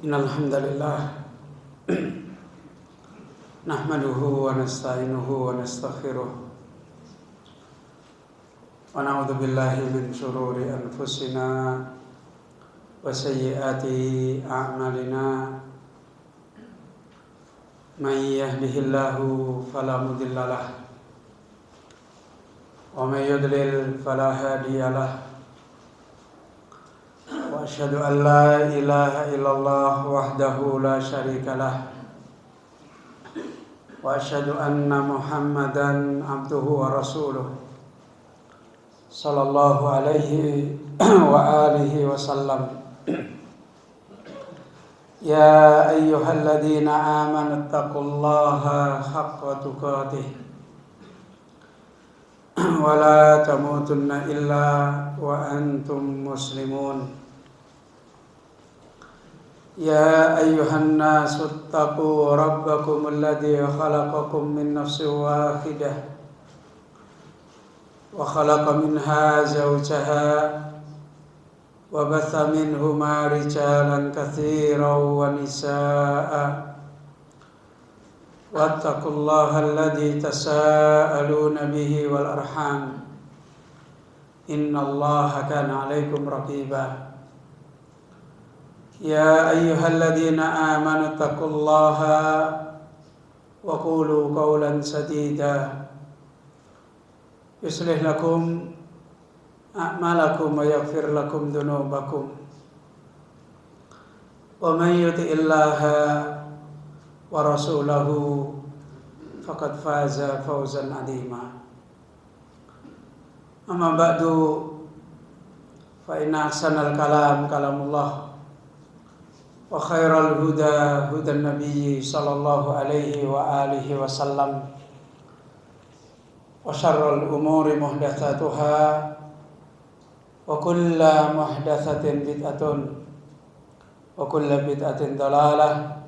Innal hamdalillah nahmaduhu wa nasta'inuhu wa nastaghfiruh wa na'udzu billahi min shururi anfusina wa sayyiati a'malina may yahdihillahu fala mudilla lahu wa may yudlil fala hadiya lahu wa asyhadu an la ilaha illallah wahdahu la syarika lah wa asyhadu anna Muhammadan abduhu wa rasuluh sallallahu alaihi wa alihi wa sallam. Ya ayyuhalladzina amanu taqullaha haqqa tuqatih wa la tamutunna illa wa antum muslimun. Ya ayyuhan nasu taqu rabbakum alladzi khalaqakum min nafsin wahidah wa khalaqa minha zawjaha wa batha minhuma rijalan katsiran wa nisaa'a wattaqullaha alladzi tasaaluna bihi wal arham innallaha kana 'alaikum raqiba. Ya ayyuhalladzina amanu taqullaha wa qulu qawlan sadida yuslih lakum a'malakum wa yaghfir lakum dhunubakum wa man yuti'illaha wa rasulahu faqad faza fawzan 'azima. Amma ba'du fa inna ahsanal kalam kalamullah wa khairal huda hudan nabiyyi sallallahu alaihi wa alihi wasallam wa syarrul umuri muhdatsatuha wa kullu muhdatsatin bid'atun wa kullu bid'atin dalalah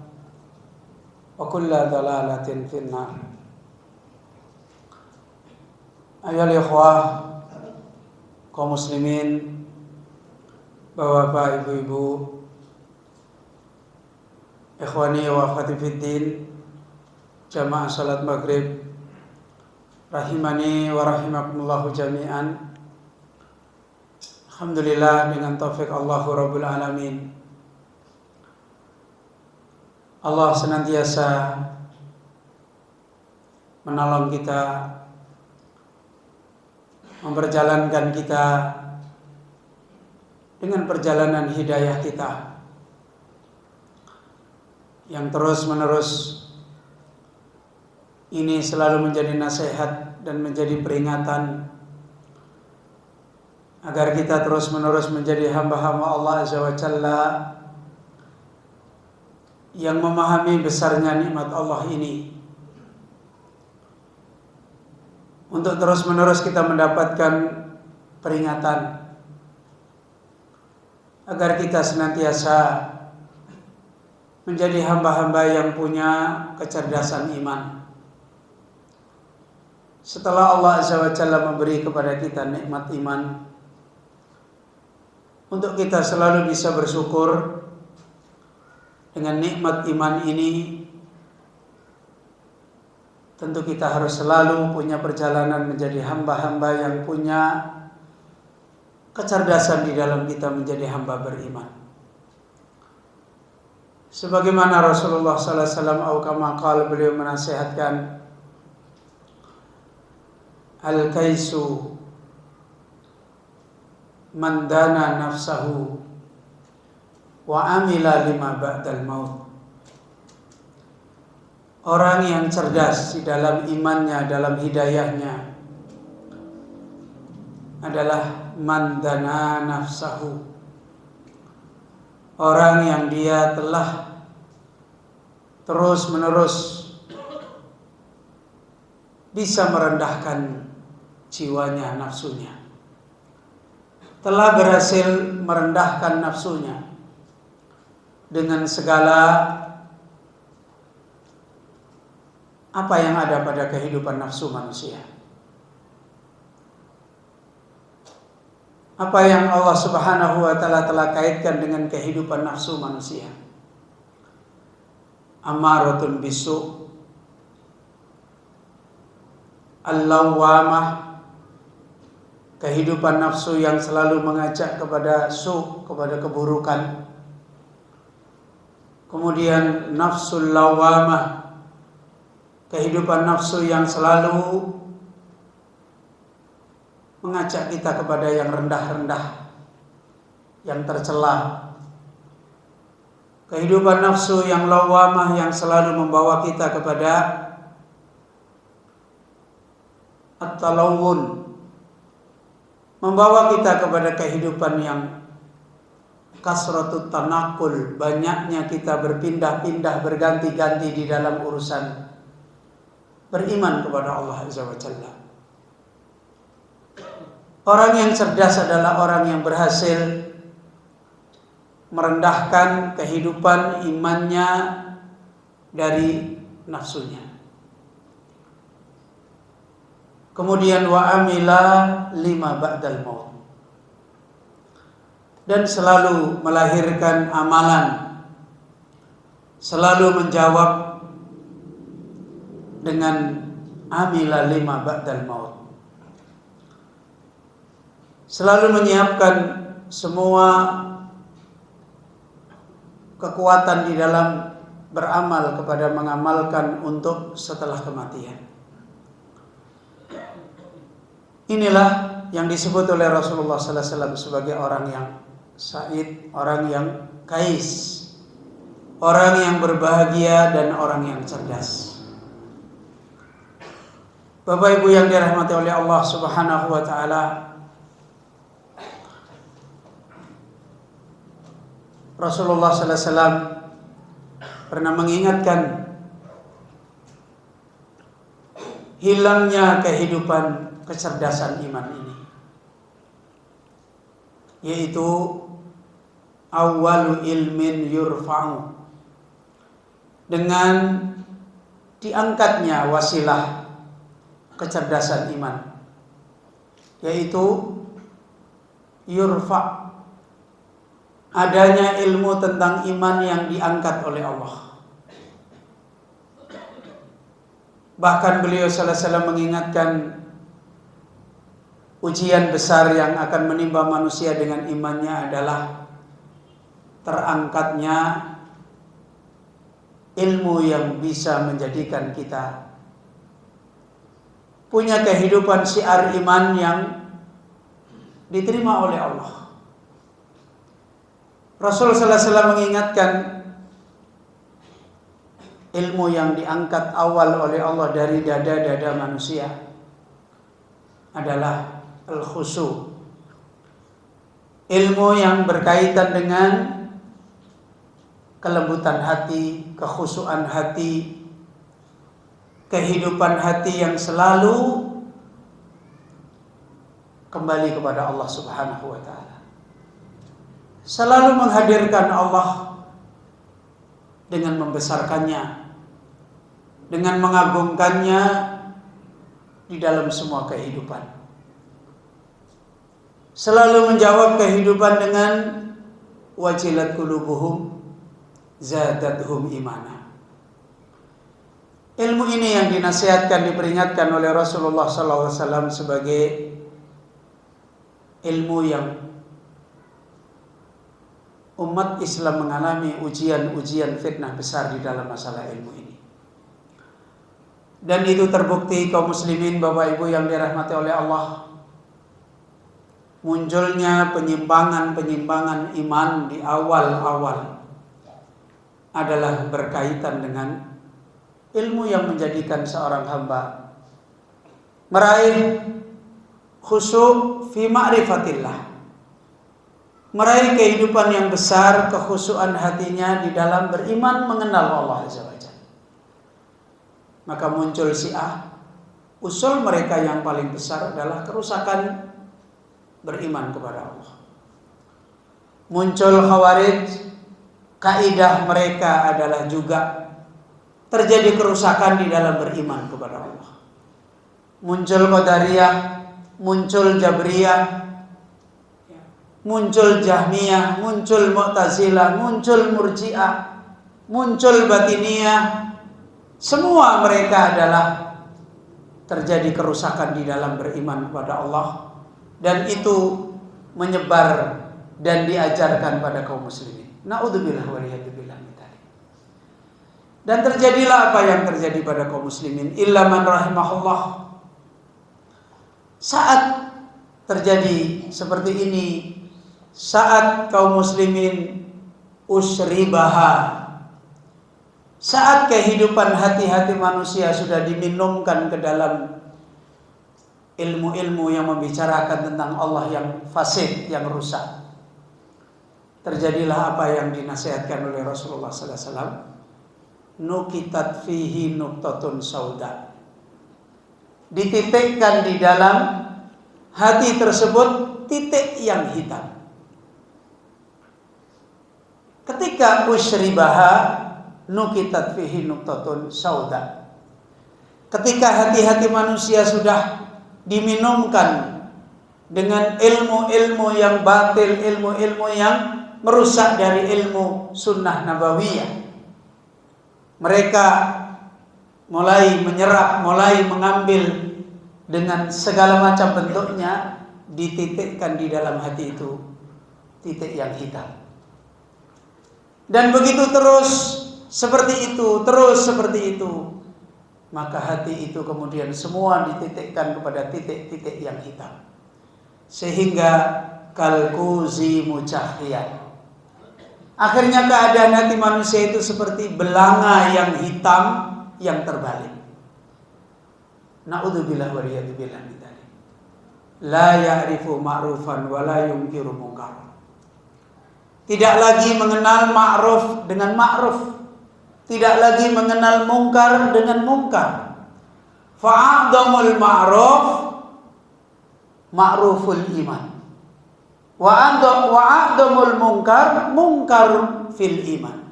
wa kullu dalalatin finnar. Ayohal ikhwah kaum muslimin, bapak-bapak, ibu-ibu, ikhwani wa akhwati fiddin, jamaah salat maghrib rahimani wa rahimakumullahu jami'an. Alhamdulillah, dengan taufik Allahu Rabbul Alamin, Allah senantiasa menolong kita, memperjalankan kita dengan perjalanan hidayah kita yang terus-menerus ini selalu menjadi nasihat dan menjadi peringatan agar kita terus-menerus menjadi hamba-hamba Allah Azza wa Jalla yang memahami besarnya nikmat Allah ini, untuk terus-menerus kita mendapatkan peringatan agar kita senantiasa menjadi hamba-hamba yang punya kecerdasan iman. Setelah Allah Azza wa Jalla memberi kepada kita nikmat iman, untuk kita selalu bisa bersyukur dengan nikmat iman ini, tentu kita harus selalu punya perjalanan menjadi hamba-hamba yang punya kecerdasan di dalam kita menjadi hamba beriman. Sebagaimana Rasulullah sallallahu alaihi wasallam atau kama qala, beliau menasihatkan, al-kaisu man dana nafsahu wa amila lima ba'dal maut. Orang yang cerdas di dalam imannya, dalam hidayahnya adalah man dana nafsahu, orang yang dia telah terus-menerus bisa merendahkan jiwanya, nafsunya, telah berhasil merendahkan nafsunya dengan segala apa yang ada pada kehidupan nafsu manusia. Apa yang Allah Subhanahu wa Ta'ala telah kaitkan dengan kehidupan nafsu manusia. ammaratun bisu, al-lawwamah, kehidupan nafsu yang selalu mengajak kepada kepada keburukan. Kemudian nafsul lawwamah, kehidupan nafsu yang selalu mengajak kita kepada yang rendah-rendah, yang tercela. Kehidupan nafsu yang lawwamah yang selalu membawa kita kepada at-talawun, membawa kita kepada kehidupan yang kasratut tanakul, banyaknya kita berpindah-pindah, berganti-ganti di dalam urusan beriman kepada Allah Azza wa Jalla. Orang yang cerdas adalah orang yang berhasil merendahkan kehidupan imannya dari nafsunya. Kemudian wa amila lima ba'dal maut, dan selalu melahirkan amalan, selalu menjawab dengan amila lima ba'dal maut, selalu menyiapkan semua kekuatan di dalam beramal kepada mengamalkan untuk setelah kematian. Inilah yang disebut oleh Rasulullah sallallahu alaihi wasallam sebagai orang yang sa'id, orang yang kais, orang yang berbahagia dan orang yang cerdas. Bapak Ibu yang dirahmati oleh Allah Subhanahu wa taala, Rasulullah sallallahu alaihi wasallam pernah mengingatkan hilangnya kehidupan kecerdasan iman ini, yaitu awwalu ilmin yurfa'u, dengan diangkatnya wasilah kecerdasan iman, yaitu yurfa', adanya ilmu tentang iman yang diangkat oleh Allah. Bahkan beliau sallallahu alaihi wasallam mengingatkan ujian besar yang akan menimpa manusia dengan imannya adalah terangkatnya ilmu yang bisa menjadikan kita punya kehidupan syiar iman yang diterima oleh Allah. Rasul sallallahu alaihi wasallam mengingatkan ilmu yang diangkat awal oleh Allah dari dada-dada manusia adalah al-khusyu, ilmu yang berkaitan dengan kelembutan hati, kekhusyuan hati, kehidupan hati yang selalu kembali kepada Allah Subhanahu wa taala, selalu menghadirkan Allah dengan membesarkannya, dengan mengagungkannya di dalam semua kehidupan, selalu menjawab kehidupan dengan wajilat qulubuhum zadatuhum imana. Ilmu ini yang dinasihatkan, diperingatkan oleh Rasulullah SAW sebagai ilmu yang umat Islam mengalami ujian-ujian fitnah besar di dalam masalah ilmu ini. Dan itu terbukti kaum muslimin, Bapak Ibu yang dirahmati oleh Allah, munculnya penyimpangan-penyimpangan iman di awal-awal adalah berkaitan dengan ilmu yang menjadikan seorang hamba meraih khusyuk fi ma'rifatillah, meraih kehidupan yang besar, kekhusyuan hatinya di dalam beriman mengenal Allah Azza wa Jalla. Maka muncul Syiah, usul mereka yang paling besar adalah kerusakan beriman kepada Allah. Muncul Khawarij, kaidah mereka adalah juga terjadi kerusakan di dalam beriman kepada Allah. Muncul Qadariyah, muncul Jabriyah, muncul Jahmiyah, muncul Mu'tazilah, muncul Murji'ah. muncul batiniyah, semua mereka adalah terjadi kerusakan di dalam beriman kepada Allah, dan itu menyebar dan diajarkan pada kaum muslimin. Na'udzubillah waliyadzubillah min dzalik. Dan terjadilah apa yang terjadi pada kaum muslimin, illa man rahimahullah. Saat terjadi seperti ini, saat kaum muslimin usribaha, saat kehidupan hati-hati manusia sudah diminumkan ke dalam ilmu-ilmu yang membicarakan tentang Allah yang fasid, yang rusak, terjadilah apa yang dinasihatkan oleh Rasulullah sallallahu alaihi wasallam, nukitat fihi nuktatun sauda. Dititikkan di dalam hati tersebut titik yang hitam. Ketika usribaha nukitat fihi nuktatun sauda, ketika hati-hati manusia sudah diminumkan dengan ilmu-ilmu yang batil, ilmu-ilmu yang merusak dari ilmu sunnah nabawiyah, mereka mulai menyerap, mulai mengambil dengan segala macam bentuknya, dititikkan di dalam hati itu titik yang hitam. Dan begitu terus seperti itu, terus seperti itu, maka hati itu kemudian semua dititikkan kepada titik-titik yang hitam, sehingga kalkuzi mucahiyan. Akhirnya keadaan hati manusia itu seperti belanga yang hitam yang terbalik. Na'udzubillah waliyadzubillah min dzalik. La ya'rifu ma'rufan wa la yunkiru munkar. Tidak lagi mengenal ma'ruf dengan ma'ruf, tidak lagi mengenal mungkar dengan mungkar. Fa'adhamul ma'ruf ma'ruful iman, wa'adhamul mungkar mungkar fil iman.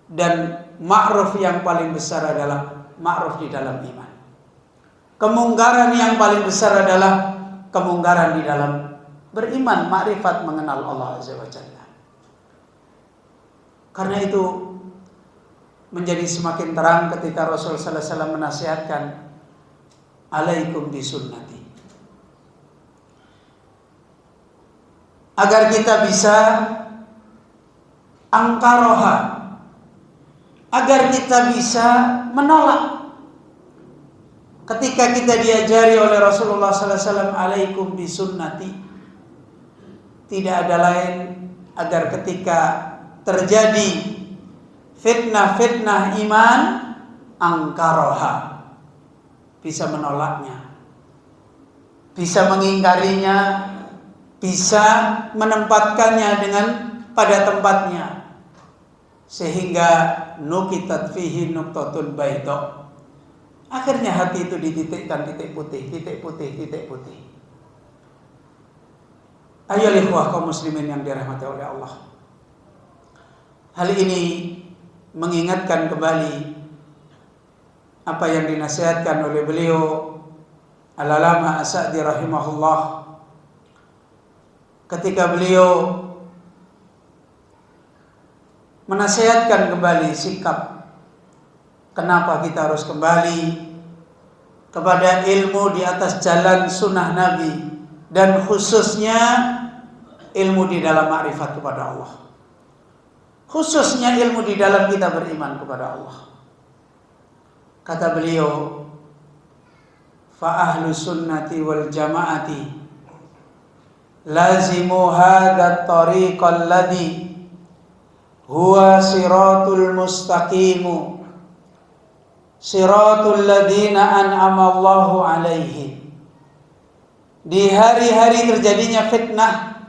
Dan ma'ruf yang paling besar adalah ma'ruf di dalam iman. Kemungkaran yang paling besar adalah kemungkaran di dalam beriman, makrifat, mengenal Allah Azza wa Jalla. Karena itu menjadi semakin terang ketika Rasul sallallahu alaihi wasallam menasihatkan, alaikum bisunnati, agar kita bisa angkaroha, agar kita bisa menolak. Ketika kita diajari oleh Rasulullah sallallahu alaihi wasallam, alaikum bisunnati, tidak ada lain agar ketika terjadi fitnah-fitnah iman, angkaroha, bisa menolaknya, bisa mengingkarinya, bisa menempatkannya dengan pada tempatnya, sehingga nukitat fihi nuktatun baydha. Akhirnya hati itu dititikkan titik putih, titik putih, titik putih. Ayo ikhwah kaum muslimin yang dirahmati oleh Allah, hal ini mengingatkan kembali apa yang dinasihatkan oleh beliau Al-Alama As-Sa'di rahimahullah ketika beliau menasihatkan kembali sikap kenapa kita harus kembali kepada ilmu di atas jalan sunnah Nabi, dan khususnya ilmu di dalam ma'rifat kepada Allah, khususnya ilmu di dalam kita beriman kepada Allah. Kata beliau, fa ahlu sunnati wal jamaati lazimu hadha tariqal ladhi huwa siratul mustaqimu siratul ladina an'ama Allahu alaihim. Di hari-hari terjadinya fitnah,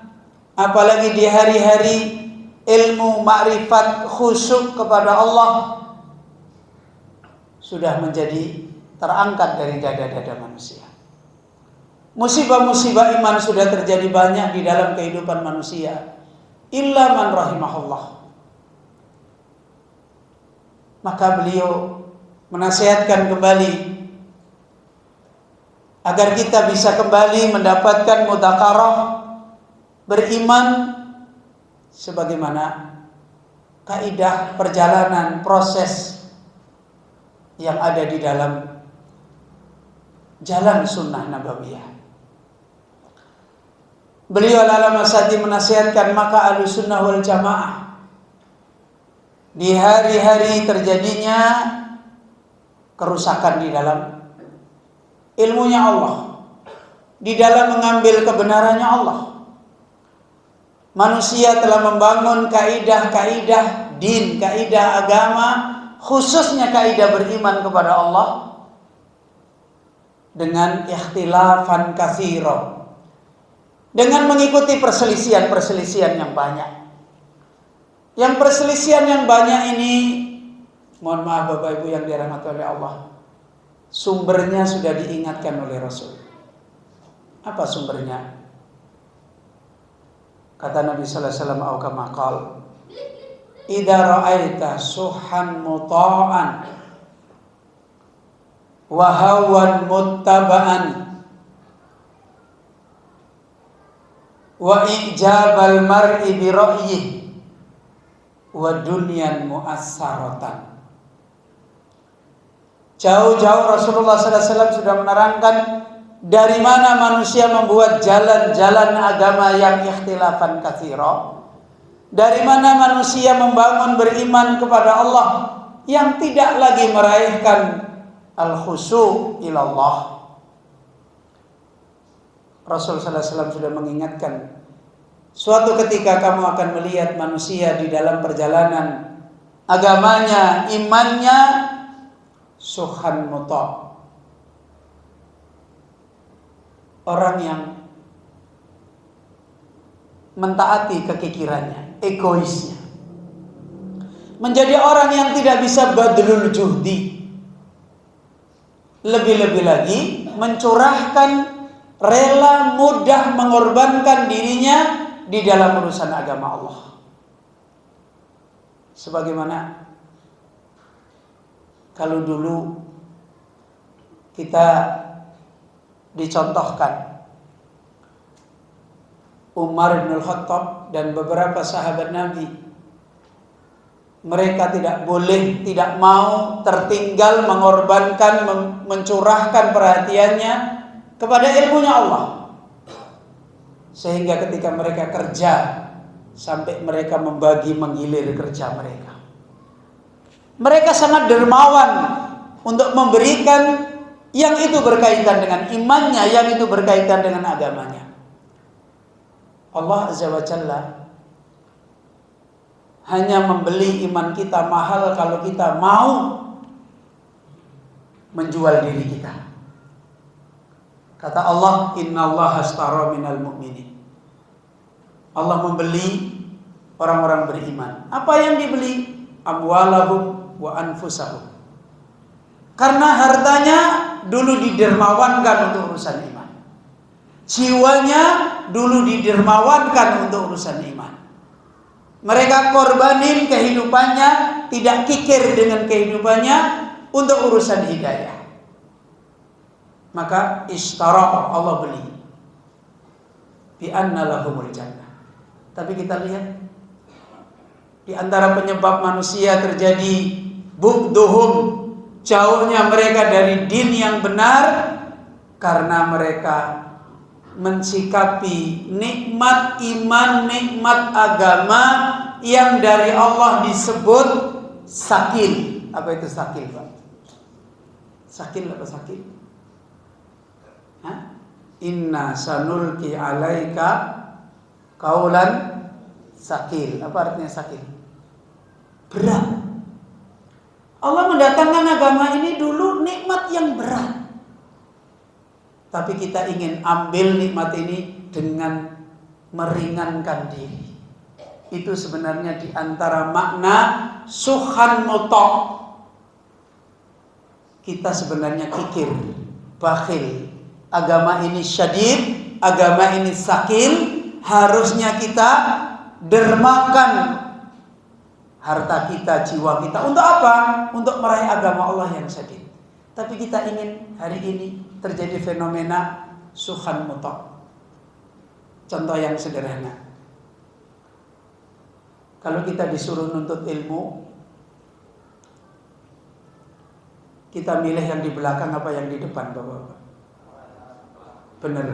apalagi di hari-hari ilmu ma'rifat khusyuk kepada Allah sudah menjadi terangkat dari dada-dada manusia. Musibah-musibah iman sudah terjadi banyak di dalam kehidupan manusia, illa man rahimahullah. Maka beliau menasihatkan kembali agar kita bisa kembali mendapatkan mudzakarah beriman sebagaimana kaidah perjalanan proses yang ada di dalam jalan sunnah nabawiyah. Beliau ala masati menasihatkan, maka Ahlussunnah wal Jamaah di hari-hari terjadinya kerusakan di dalam ilmunya Allah, di dalam mengambil kebenarannya Allah. Manusia telah membangun kaidah-kaidah din, kaidah agama, khususnya kaidah beriman kepada Allah dengan ikhtilafan katsira, dengan mengikuti perselisihan-perselisihan yang banyak. Yang perselisihan yang banyak ini, mohon maaf Bapak Ibu yang dirahmati oleh Allah, sumbernya sudah diingatkan oleh Rasul. Apa sumbernya? Kata Nabi sallallahu alaihi wasallam, au kama qala, idza ra'aita suhan muta'an wa hawan muttaba'an wa ijabal mar'i bi ra'yihi wa dunyan mu'assaratan. Jauh-jauh Rasulullah sallallahu alaihi wasallam sudah menerangkan dari mana manusia membuat jalan-jalan agama yang ikhtilafan katsira, dari mana manusia membangun beriman kepada Allah yang tidak lagi meraihkan al-khusyu' ilallah. Rasul sallallahu alaihi wasallam sudah mengingatkan, suatu ketika kamu akan melihat manusia di dalam perjalanan agamanya, imannya suhan muta', orang yang mentaati kekikirannya, egoisnya, menjadi orang yang tidak bisa badlul juhdi, lebih-lebih lagi mencurahkan, rela, mudah mengorbankan dirinya di dalam urusan agama Allah. Sebagaimana kalau dulu kita dicontohkan Umar bin Khattab dan beberapa sahabat Nabi, mereka tidak boleh, tidak mau tertinggal mengorbankan, mencurahkan perhatiannya kepada ilmunya Allah, sehingga ketika mereka kerja sampai mereka membagi menggilir kerja mereka, mereka sangat dermawan untuk memberikan yang itu berkaitan dengan imannya, yang itu berkaitan dengan agamanya. Allah Azza wa Jalla hanya membeli iman kita mahal kalau kita mau menjual diri kita. Kata Allah, innallaha ashtara minal mu'minin. Allah membeli orang-orang beriman. Apa yang dibeli? Amwalahum wa anfusahum. Karena hartanya dulu didermawankan untuk urusan iman, jiwanya dulu didermawankan untuk urusan iman. Mereka korbanin kehidupannya, tidak kikir dengan kehidupannya untuk urusan hidayah. Maka ishtara, Allah beli, bi anna lahumul jannah. Tapi kita lihat di antara penyebab manusia terjadi bughduhum, jauhnya mereka dari din yang benar, karena mereka mensikapi nikmat iman, nikmat agama yang dari Allah disebut sakil. Apa itu sakil, Pak? Sakil apa sakil? Inna sanulki alaika qaulan sakil. Apa artinya sakil? Berat. Allah mendatangkan agama ini dulu nikmat yang berat, tapi kita ingin ambil nikmat ini dengan meringankan diri. Itu sebenarnya di antara makna suhan muta'. Kita sebenarnya kikir, bakhil. Agama ini syadid, agama ini sakil. Harusnya kita dermakan harta kita, jiwa kita. Untuk apa? Untuk meraih agama Allah yang syadid. Tapi kita ingin hari ini terjadi fenomena suhan muta'. Contoh yang sederhana. Kalau kita disuruh nuntut ilmu, kita milih yang di belakang apa yang di depan, Bapak-bapak? Bener.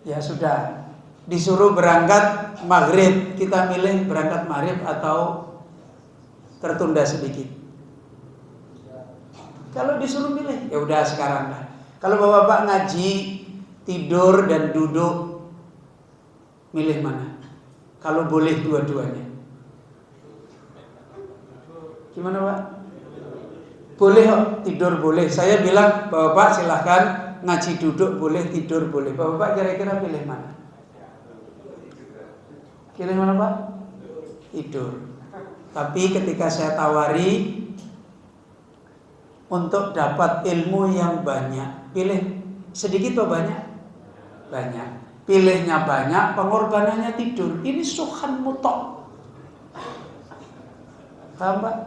Ya sudah, disuruh berangkat maghrib, kita milih berangkat maghrib atau tertunda sedikit. Kalau disuruh milih, ya udah sekarang lah. Kalau Bapak-bapak ngaji, tidur dan duduk, milih mana? Kalau boleh dua-duanya. Gimana Pak? Boleh kok, tidur boleh. Saya bilang Bapak silahkan ngaji duduk boleh, tidur boleh. Bapak kira-kira pilih mana? Pilih mana Pak? Tidur. Tapi ketika saya tawari untuk dapat ilmu yang banyak, pilih sedikit atau banyak? Banyak. Pilihnya banyak, pengorbanannya tidur. Ini suhan mutok. Paham Pak?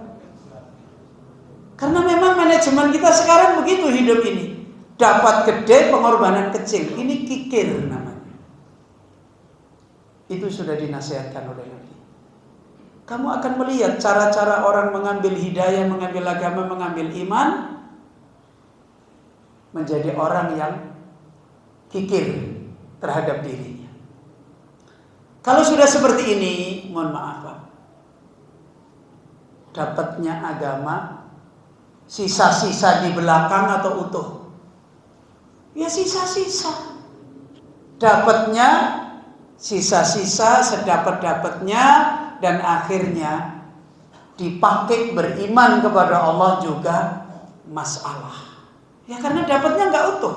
Karena memang manajemen kita sekarang begitu hidup ini. Dapat gede, pengorbanan kecil. Ini kikir namanya. Itu sudah dinasihatkan oleh Nabi. Kamu akan melihat cara-cara orang mengambil hidayah, mengambil agama, mengambil iman, menjadi orang yang kikir terhadap dirinya. Kalau sudah seperti ini, mohon maaf Pak, dapatnya agama sisa-sisa di belakang atau utuh? Ya sisa-sisa. Dapatnya sisa-sisa, sedapat-dapatnya, dan akhirnya dipakai beriman kepada Allah juga masalah. Ya karena dapatnya nggak utuh.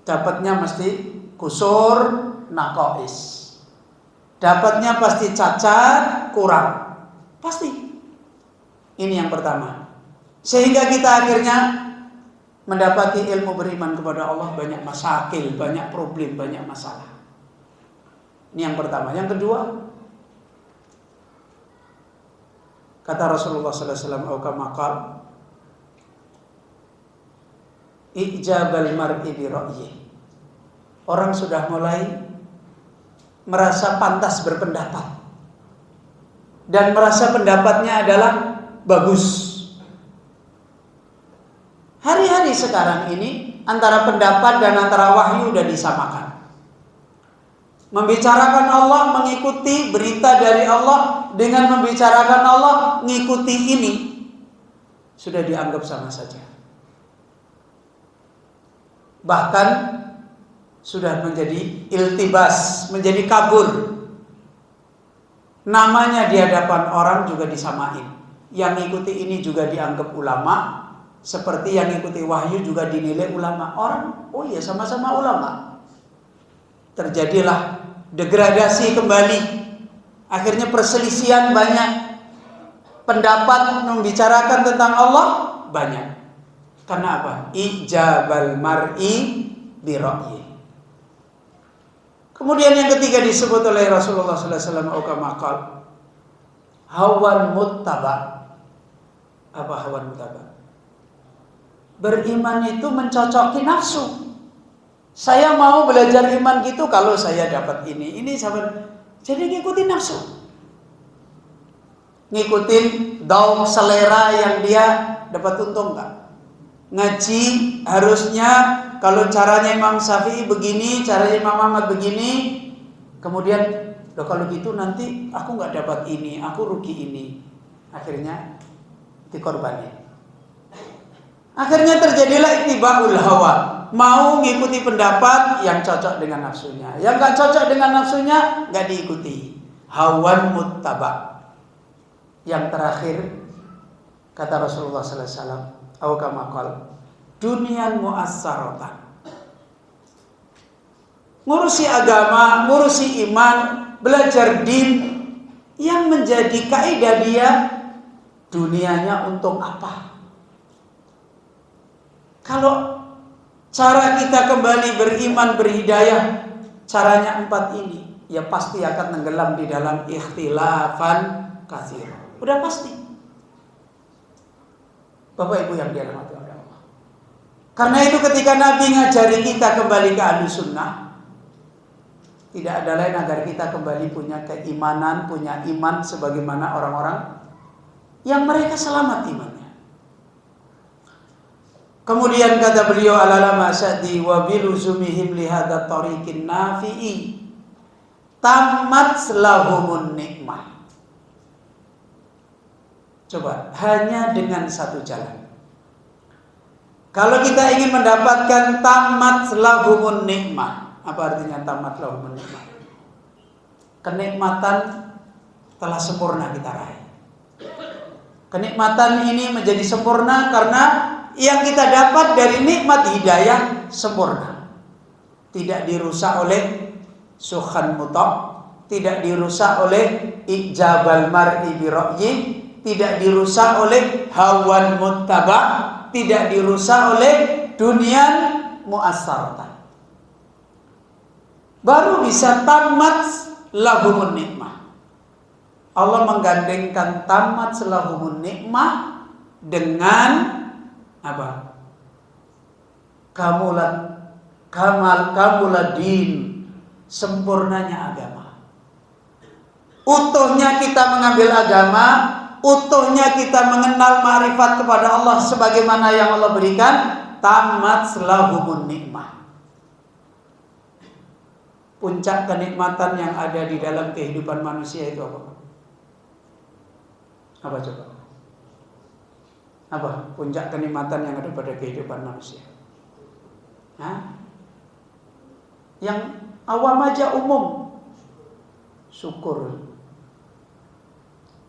Dapatnya mesti kusur, naqais. Dapatnya pasti cacat, kurang. Pasti. Ini yang pertama. Sehingga kita akhirnya mendapati ilmu beriman kepada Allah banyak masakil, banyak problem, banyak masalah. Ini yang pertama. Yang kedua, kata Rasulullah sallallahu alaihi wasallam, "Aukamakal ijabal mar'i bi ra'yi." Orang sudah mulai merasa pantas berpendapat dan merasa pendapatnya adalah bagus. Hari-hari sekarang ini antara pendapat dan antara wahyu sudah disamakan. Membicarakan Allah, mengikuti berita dari Allah dengan membicarakan Allah, mengikuti ini sudah dianggap sama saja. Bahkan sudah menjadi iltibas, menjadi kabur. Namanya di hadapan orang juga disamain. Yang mengikuti ini juga dianggap ulama, seperti yang mengikuti wahyu juga dinilai ulama. Orang, oh iya sama-sama ulama. Terjadilah degradasi kembali. Akhirnya perselisihan banyak. Pendapat membicarakan tentang Allah banyak. Karena apa? Ijabal mar'i bi ra'yi. Kemudian yang ketiga disebut oleh Rasulullah sallallahu alaihi wasallam aukamakal hawan muttaba. Apa hawan muttaba? Beriman itu mencocoki nafsu. Saya mau belajar iman gitu kalau saya dapat ini sahabat. Jadi ngikutin nafsu. Ngikutin daun selera yang dia dapat untung enggak? Ngaji harusnya kalau caranya Imam Syafi'i begini, caranya Imam Ahmad begini, kemudian kalau gitu nanti aku nggak dapat ini, aku rugi ini, akhirnya dikorbanin. Akhirnya terjadilah ittibaul hawa, mau ngikuti pendapat yang cocok dengan nafsunya, yang nggak cocok dengan nafsunya nggak diikuti. Hawan muttaba. Yang terakhir kata Rasulullah sallallahu alaihi wasallam, au kama qala dunian mu'assaratan. Ngurusi agama, ngurusi iman, belajar din, yang menjadi kaidah dia dunianya untung apa? Kalau cara kita kembali beriman, berhidayah, caranya 4 ini, ya pasti akan tenggelam di dalam ikhtilafan katsir. Udah pasti. Bapak Ibu yang dirahmati oleh Allah. Karena itu ketika Nabi ngajari kita kembali ke Ahlus Sunnah, Tidak ada lain agar kita kembali punya keimanan, punya iman sebagaimana orang-orang yang mereka selamat imannya. Kemudian kata beliau alalama sa'di wa biluzumihim lihada tariqin nafi'i tamat lahumun nikmah. Coba, hanya dengan satu jalan. Kalau kita ingin mendapatkan tamat lahumun nikmah, apa artinya tamat lahumun nikmah? Kenikmatan telah sempurna kita raih. Kenikmatan ini menjadi sempurna karena yang kita dapat dari nikmat hidayah sempurna. Tidak dirusak oleh sukhan muta', tidak dirusak oleh ijabal mar'i bi ra'yi, tidak dirusak oleh hawan muttaba', tidak dirusak oleh dunian mu'assaratan. Baru bisa tamat lahumun nikmah. Allah menggandengkan tamat lahumun nikmah dengan apa? Kamuladin, sempurnanya agama. Utuhnya kita mengambil agama, utuhnya kita mengenal ma'rifat kepada Allah sebagaimana yang Allah berikan, tamat lahumun nikmah. Puncak kenikmatan yang ada di dalam kehidupan manusia itu apa? Apa coba? Apa puncak kenikmatan yang ada pada kehidupan manusia? Hah? Yang awam aja umum, syukur.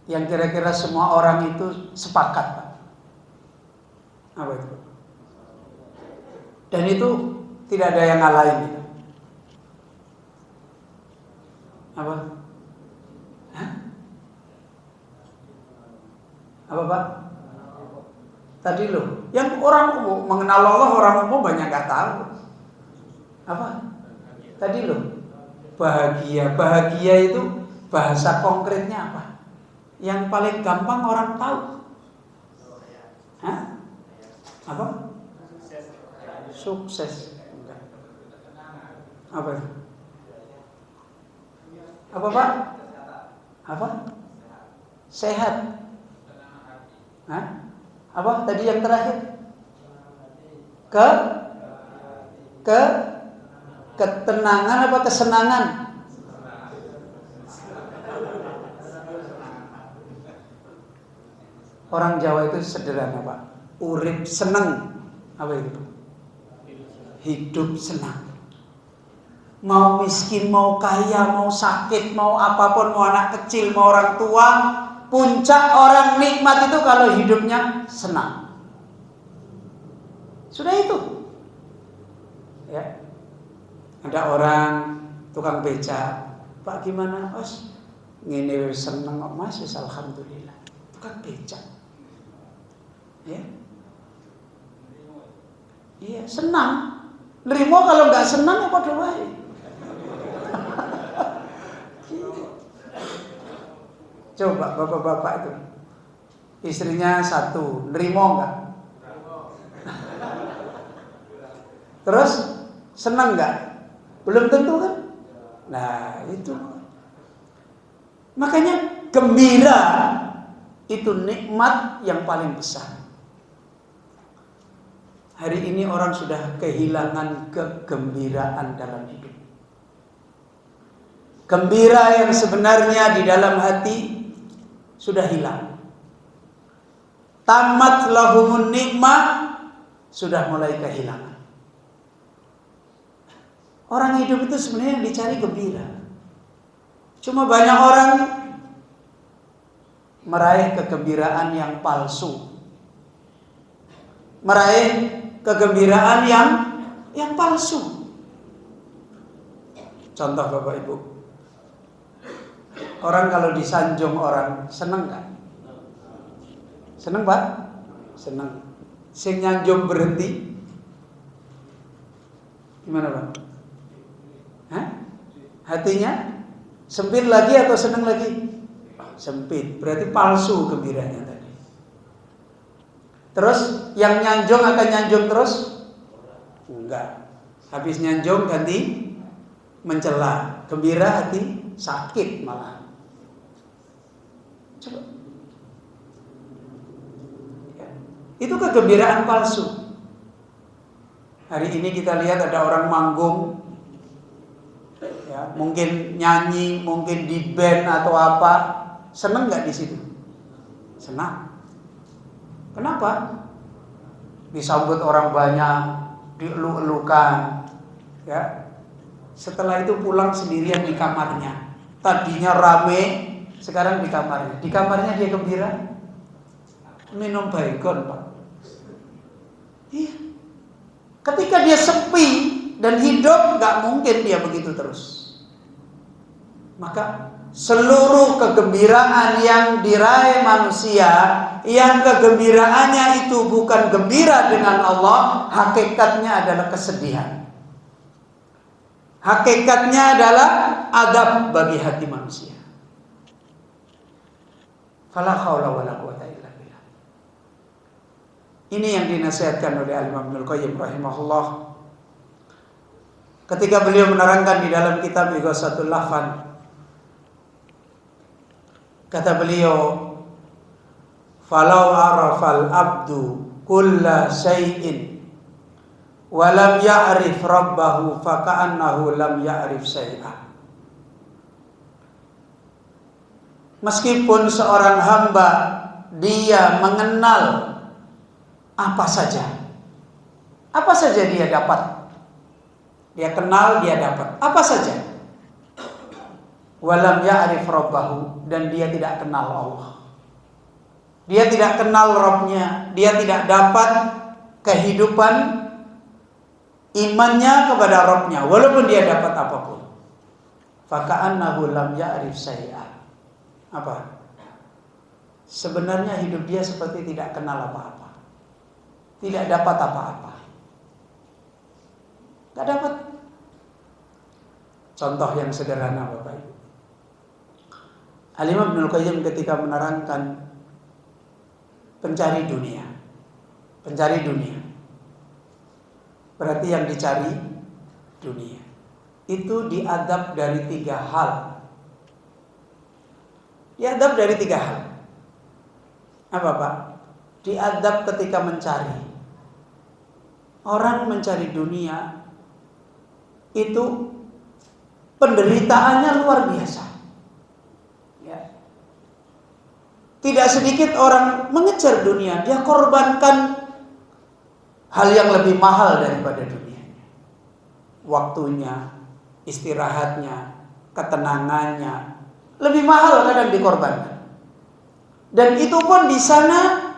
Yang kira-kira semua orang itu sepakat, Pak. Apa itu? Dan itu tidak ada yang ngalahin gitu. Apa? Hah? Apa Pak? Tadi loh, yang orang umum mengenal Allah, orang umum banyak gak tahu. Apa? Tadi loh, bahagia. Bahagia itu bahasa konkretnya apa? Yang paling gampang orang tahu. Hah? Apa? Sukses. Apa itu? Apa Pak? Apa? Sehat. Hah? Apa tadi yang terakhir? Ketenangan apa kesenangan? Orang Jawa itu sederhana Pak. Urip seneng. Apa itu? Hidup senang. Mau miskin, mau kaya, mau sakit, mau apapun, mau anak kecil, mau orang tua, puncak orang nikmat itu kalau hidupnya senang. Sudah itu. Ya. Ada orang tukang beca, Pak gimana? Os, ngene seneng kok Mas, alhamdulillah. Tukang beca. Ya. Iya, senang. Nerimo kalau nggak senang ya padha wae. Coba bapak-bapak itu, istrinya satu, nerimo nggak? Terus senang nggak? Belum tentu kan? Nah itu, makanya gembira itu nikmat yang paling besar. Hari ini orang sudah kehilangan kegembiraan dalam hidup. Gembira yang sebenarnya di dalam hati sudah hilang. Tamat lahumun nikmah, sudah mulai kehilangan. Orang hidup itu sebenarnya dicari gembira. Cuma banyak orang meraih kegembiraan yang palsu, meraih kegembiraan yang palsu. Contoh Bapak Ibu, orang kalau disanjung orang seneng gak? Seneng Pak? Seneng. Sing nyanjung berhenti, gimana Pak? Hah? Hatinya sempit lagi atau seneng lagi? Sempit. Berarti palsu gembiranya tadi. Terus yang nyanjung akan nyanjung terus? Enggak. Habis nyanjung ganti mencela, gembira hati sakit malah. Coba. Ya. Itu kegembiraan palsu. Hari ini kita lihat ada orang manggung, ya, mungkin nyanyi, mungkin di band atau apa, seneng nggak di situ? Senang. Kenapa? Disambut orang banyak, dieluk-elukan, ya. Setelah itu pulang sendirian di kamarnya. Tadinya rame, sekarang di kamarnya. Di kamarnya dia gembira, minum baygon, Pak. Iya. Ketika dia sepi dan hidup, gak mungkin dia begitu terus. Maka seluruh kegembiraan yang diraih manusia, yang kegembiraannya itu bukan gembira dengan Allah, hakikatnya adalah kesedihan. Hakikatnya adalah adab bagi hati manusia. Fala haula wala quwata illa billah. Ini yang dinasihatkan oleh Al-Imam Ibnul Qayyim rahimahullah ketika beliau menerangkan di dalam kitab Ighatsatul Lahfan. Kata beliau, falau arafal abdu kulla syai'in wa lam ya'rif rabbahu faka'annahu lam ya'rif syai'a. Meskipun seorang hamba dia mengenal apa saja dia dapat, dia kenal, dia dapat apa saja, walam ya'rif rabbahu, dan dia tidak kenal Allah, dia tidak kenal Rabbnya, dia tidak dapat kehidupan imannya kepada Rabbnya walaupun dia dapat apapun. Faka'annahu lam ya'rif syai'a. Apa? Sebenarnya hidup dia seperti tidak kenal apa-apa, tidak dapat apa-apa, gak dapat. Contoh yang sederhana, Bapak Ibu. Al-Imam Ibnul Qayyim ketika menerangkan pencari dunia, berarti yang dicari dunia itu diadab dari 3 hal. Diadab dari 3 hal. Apa, Pak? Diadab ketika mencari. Orang mencari dunia itu penderitaannya luar biasa. Ya. Tidak sedikit orang mengejar dunia, dia korbankan hal yang lebih mahal daripada dunianya. Waktunya, istirahatnya, ketenangannya, lebih mahal kadang dikorbankan. Dan itu pun di sana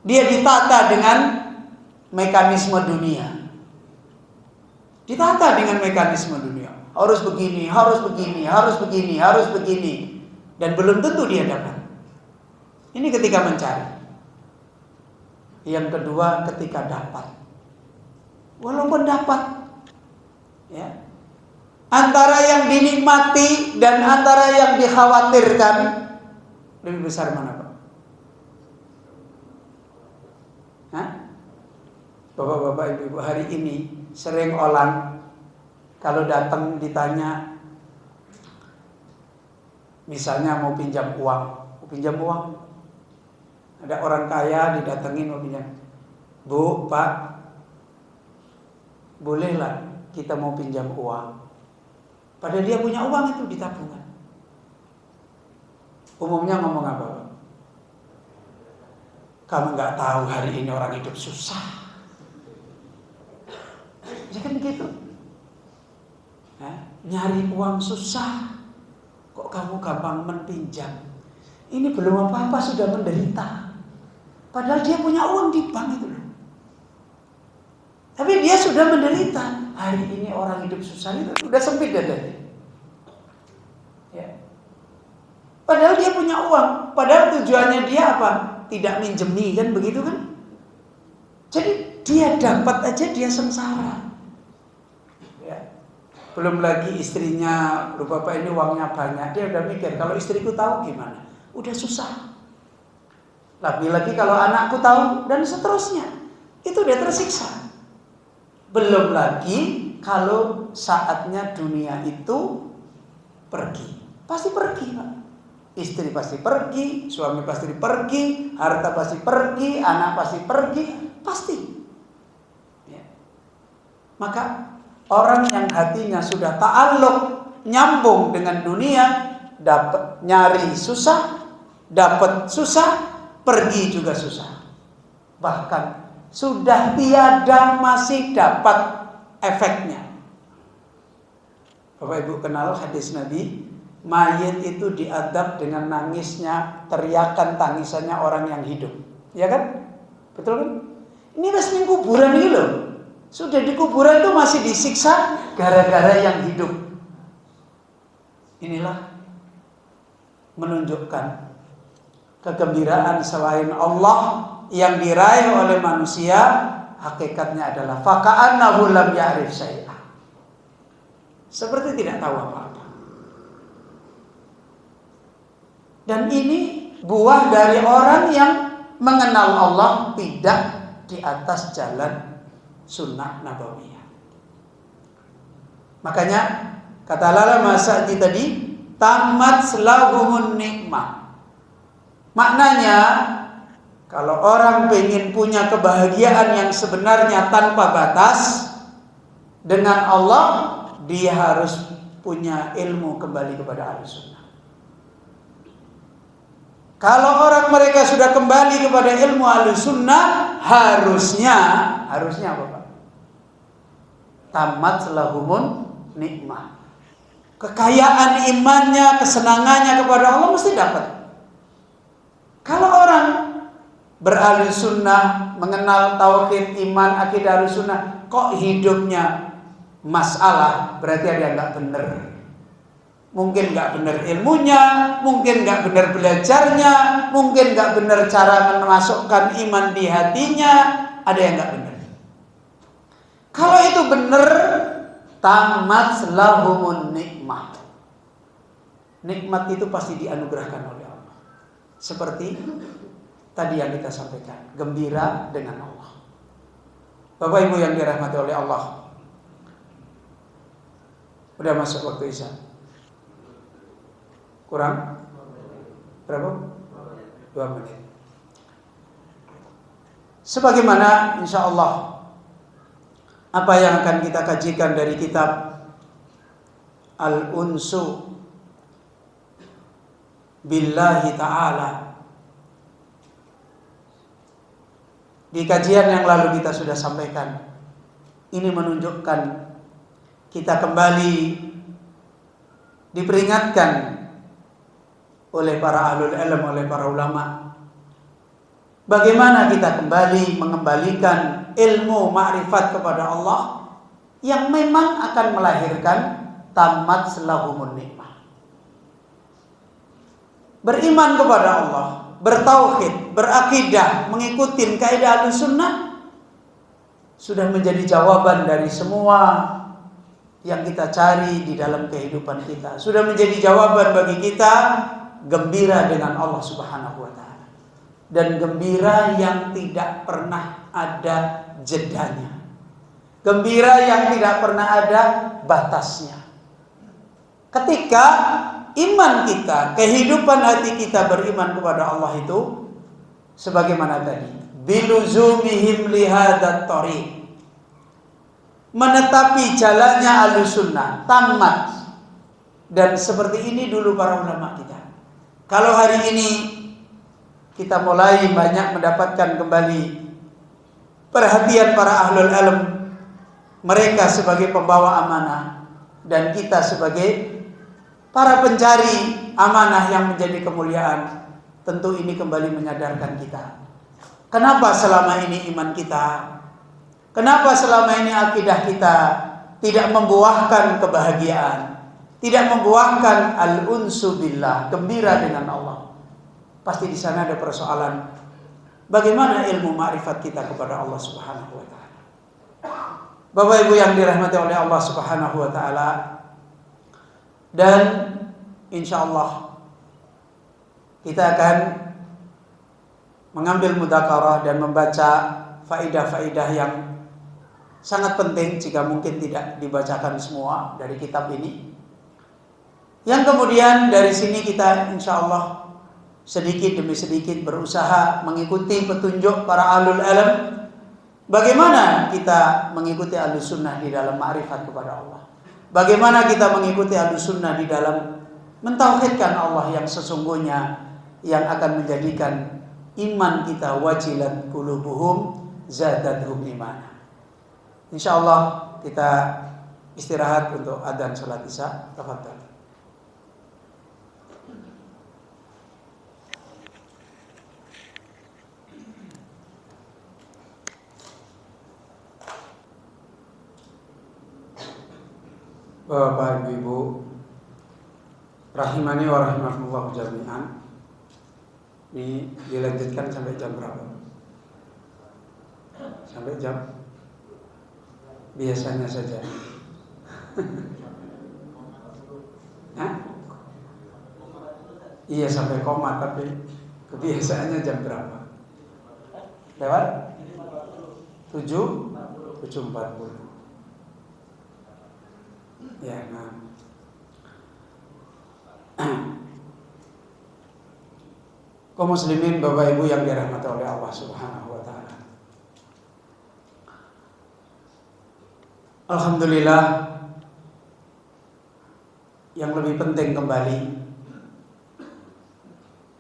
dia ditata dengan mekanisme dunia. Ditata dengan mekanisme dunia. Harus begini, harus begini, harus begini, harus begini. Dan belum tentu dia dapat. Ini ketika mencari. Yang kedua ketika dapat. Walaupun dapat, ya, antara yang dinikmati dan antara yang dikhawatirkan, lebih besar mana, Pak? Hah? Bapak-bapak, ibu-ibu, hari ini sering orang kalau datang ditanya, misalnya mau pinjam uang, ada orang kaya didatengin mau pinjam, Bu, Pak, bolehlah kita mau pinjam uang. Padahal dia punya uang itu di tabungan. Umumnya ngomong apa, Pak? Kamu nggak tahu hari ini orang hidup susah. Ya kan begitu. Nyari uang susah, kok kamu gampang menpinjam? Ini belum apa-apa sudah menderita. Padahal dia punya uang di bank itu loh. Tapi dia sudah menderita. Hari ini orang hidup susah itu udah sempit dadanya. Ya. Padahal dia punya uang. Padahal tujuannya dia apa? Tidak minjemi, kan begitu kan? Jadi dia dapat aja dia sengsara. Ya. Belum lagi istrinya, lu Bapak ini uangnya banyak, dia udah mikir kalau istriku tahu gimana? Udah susah. Lagi-lagi kalau anakku tahu, dan seterusnya. Itu dia tersiksa. Belum lagi kalau saatnya dunia itu pergi. Pasti pergi, Pak. Istri pasti pergi, suami pasti pergi, harta pasti pergi, anak pasti pergi, pasti. Ya. Maka orang yang hatinya sudah ta'alluq, nyambung dengan dunia, dapat nyari susah, dapat susah, pergi juga susah. Bahkan sudah tiada masih dapat efeknya. Bapak Ibu kenal hadis Nabi, mayit itu diadab dengan nangisnya, teriakan tangisannya orang yang hidup. Ya kan? Betul kan? Ini resmi kuburan ini loh. Sudah di kuburan itu masih disiksa gara-gara yang hidup. Inilah menunjukkan kegembiraan selain Allah yang diraih oleh manusia, hakikatnya adalah faka'annahu lam ya'rif syai'ah. Seperti tidak tahu apa-apa. Dan ini buah dari orang yang mengenal Allah tidak di atas jalan sunnah nabawiyah. Makanya kata Al-Allamah Sa'di tadi, tamat lahumun nikmah. Maknanya kalau orang ingin punya kebahagiaan yang sebenarnya tanpa batas dengan Allah, dia harus punya ilmu kembali kepada Ahlussunnah. Kalau orang mereka sudah kembali kepada ilmu Ahlussunnah, harusnya apa Pak? Tamat lahumun nikmah. Kekayaan imannya, kesenangannya kepada Allah mesti dapat. Kalau orang berAhlussunnah, mengenal tauhid, iman, akidah Ahlussunnah, kok hidupnya masalah, berarti ada yang nggak benar. Mungkin nggak benar ilmunya, mungkin nggak benar belajarnya, mungkin nggak benar cara memasukkan iman di hatinya, ada yang nggak benar. Kalau itu benar, tamat lahumun nikmah. Nikmat itu pasti dianugerahkan oleh Allah. Seperti tadi yang kita sampaikan, gembira dengan Allah. Bapak Ibu yang dirahmati oleh Allah, udah masuk waktu Isya. Kurang berapa? 2 menit. Sebagaimana insya Allah apa yang akan kita kajikan dari kitab Al-Unsu Billahi Ta'ala. Di kajian yang lalu kita sudah sampaikan, ini menunjukkan kita kembali diperingatkan oleh para ahlul ilm, oleh para ulama, bagaimana kita kembali mengembalikan ilmu ma'rifat kepada Allah yang memang akan melahirkan tamat lahumun nikmah. Beriman kepada Allah, bertauhid, berakidah, mengikuti kaidah Ahlussunnah sudah menjadi jawaban dari semua yang kita cari di dalam kehidupan kita. Sudah menjadi jawaban bagi kita gembira dengan Allah Subhanahu wa taala. Dan gembira yang tidak pernah ada jedanya. Gembira yang tidak pernah ada batasnya. Ketika iman kita, kehidupan hati kita beriman kepada Allah itu sebagaimana tadi, biluzumihim lihadat thariq, menetapi jalannya Ahlussunnah, tamat. Dan seperti ini dulu para ulama kita. Kalau hari ini kita mulai banyak mendapatkan kembali perhatian para ahlul ilm, mereka sebagai pembawa amanah dan kita sebagai para pencari amanah yang menjadi kemuliaan, tentu ini kembali menyadarkan kita. Kenapa selama ini iman kita, kenapa selama ini akidah kita tidak membuahkan kebahagiaan, tidak membuahkan al-unsu billah, gembira dengan Allah? Pasti di sana ada persoalan. Bagaimana ilmu ma'rifat kita kepada Allah Subhanahu wa taala? Bapak Ibu yang dirahmati oleh Allah Subhanahu wa taala, dan insyaallah kita akan mengambil mudzakarah dan membaca faidah-faidah yang sangat penting jika mungkin tidak dibacakan semua dari kitab ini. Yang kemudian dari sini kita insya Allah sedikit demi sedikit berusaha mengikuti petunjuk para ahlul ilm. Bagaimana kita mengikuti ahlus sunnah di dalam ma'rifat kepada Allah? Bagaimana kita mengikuti ahlus sunnah di dalam mentauhidkan Allah yang sesungguhnya, yang akan menjadikan iman kita wajilat qulubuhum zadatuhum imana. Insya Allah kita istirahat untuk adzan salat isya. Tafadhal. Bapak Ibu rahimani wa rahimakumullah jami'an. Ini dilanjutkan sampai jam berapa? Sampai jam biasanya saja. Hah? Iya sampai koma, tapi kebiasaannya jam berapa? Lewat 7:40. Ya, nah. Kaum muslimin, Bapak Ibu yang dirahmati oleh Allah Subhanahu wa taala. Alhamdulillah, yang lebih penting kembali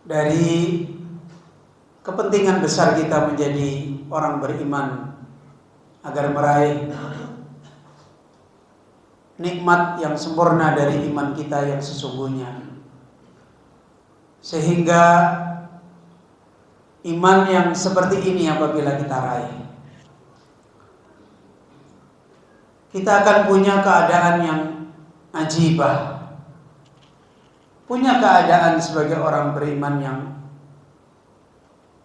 dari kepentingan besar kita menjadi orang beriman agar meraih nikmat yang sempurna dari iman kita yang sesungguhnya, sehingga iman yang seperti ini apabila kita raih, kita akan punya keadaan yang ajibah, punya keadaan sebagai orang beriman yang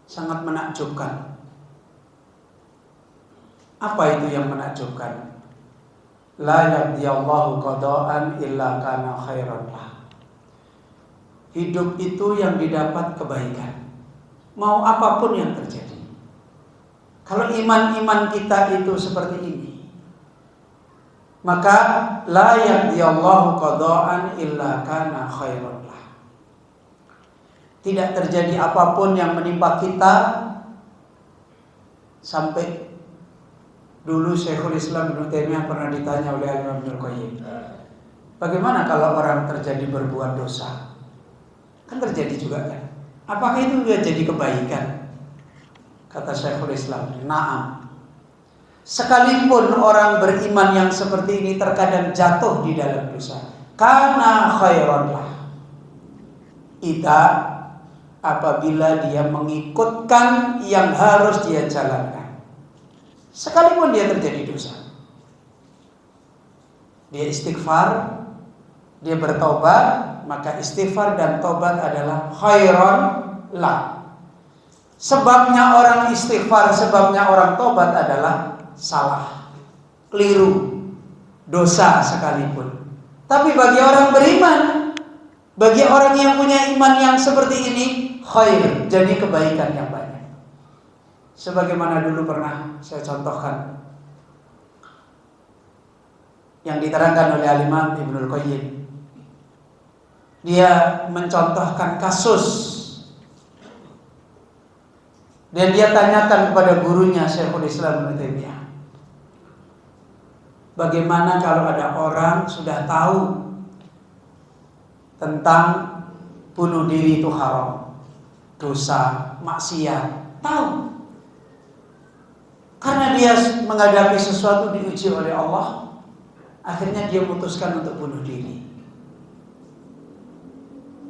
sangat menakjubkan. Apa itu yang menakjubkan? La yaqdiyallahu qada'an illa kana khairan lah. Hidup itu yang didapat kebaikan, mau apapun yang terjadi. Kalau iman-iman kita itu seperti ini, maka la yaqdiyallahu qada'an illa kana khairan lah. Tidak terjadi apapun yang menimpa kita sampai dulu Syekhul Islam Ibnu Taimiyah pernah ditanya oleh Imam Ibnu Qayyim, bagaimana kalau orang terjadi berbuat dosa? Kan terjadi juga kan? Apakah itu juga jadi kebaikan? Kata Syekhul Islam, na'am. Sekalipun orang beriman yang seperti ini terkadang jatuh di dalam dosa, kana khairan lah. Ita apabila dia mengikutkan yang harus dia jalankan, sekalipun dia terjadi dosa, dia istighfar, dia bertobat, maka istighfar dan tobat adalah khairan lah. Sebabnya orang istighfar, sebabnya orang tobat adalah salah, keliru, dosa sekalipun. Tapi bagi orang beriman, bagi orang yang punya iman yang seperti ini, khair, jadi kebaikan yang banyak. Sebagaimana dulu pernah saya contohkan yang diterangkan oleh Al-Imam Ibnul Qayyim. Dia mencontohkan kasus, dan dia tanyakan kepada gurunya Syekhul Islam Ibnu Taimiyah, bagaimana kalau ada orang sudah tahu tentang bunuh diri itu haram, dosa, maksiat, tahu. Karena dia menghadapi sesuatu diuji oleh Allah, akhirnya dia memutuskan untuk bunuh diri.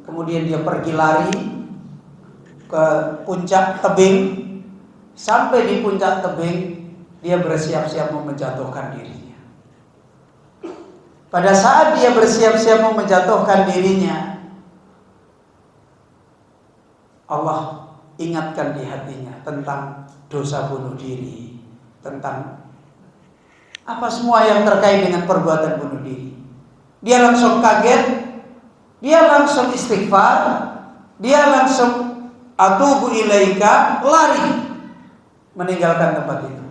Kemudian dia pergi lari ke puncak tebing. Sampai di puncak tebing, dia bersiap-siap mau menjatuhkan dirinya. Pada saat dia bersiap-siap mau menjatuhkan dirinya, Allah ingatkan di hatinya tentang dosa bunuh diri, tentang apa semua yang terkait dengan perbuatan bunuh diri. Dia langsung kaget, dia langsung istighfar, dia langsung atubu ilaika, lari meninggalkan tempat itu.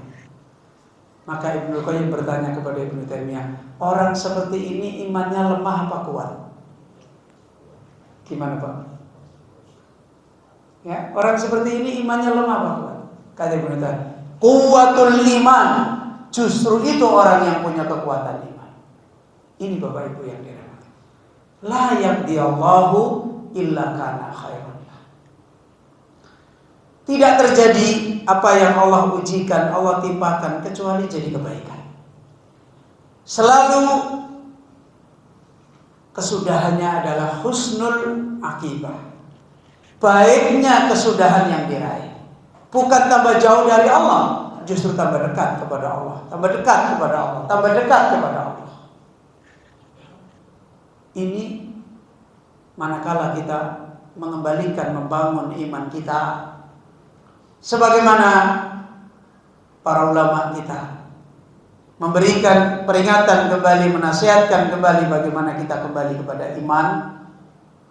Maka Ibnu Qayyim bertanya kepada Ibnu Taimiyah, orang seperti ini imannya lemah apa kuat? Gimana Pak? Ya, orang seperti ini imannya lemah apa kuat? Kata Ibnu Taimiyah, kuwatul iman. Justru itu orang yang punya kekuatan iman. Ini Bapak Ibu yang dirahmati. La yaqdiyallahu illa kana khairan. Tidak terjadi apa yang Allah ujikan, Allah timpakan kecuali jadi kebaikan. Selalu kesudahannya adalah husnul akibah. Baiknya kesudahan yang diraih. Bukan tambah jauh dari Allah, justru tambah dekat kepada Allah, tambah dekat kepada Allah, tambah dekat kepada Allah. Ini manakala kita mengembalikan, membangun iman kita, sebagaimana para ulama kita memberikan peringatan kembali, menasihatkan kembali bagaimana kita kembali kepada iman,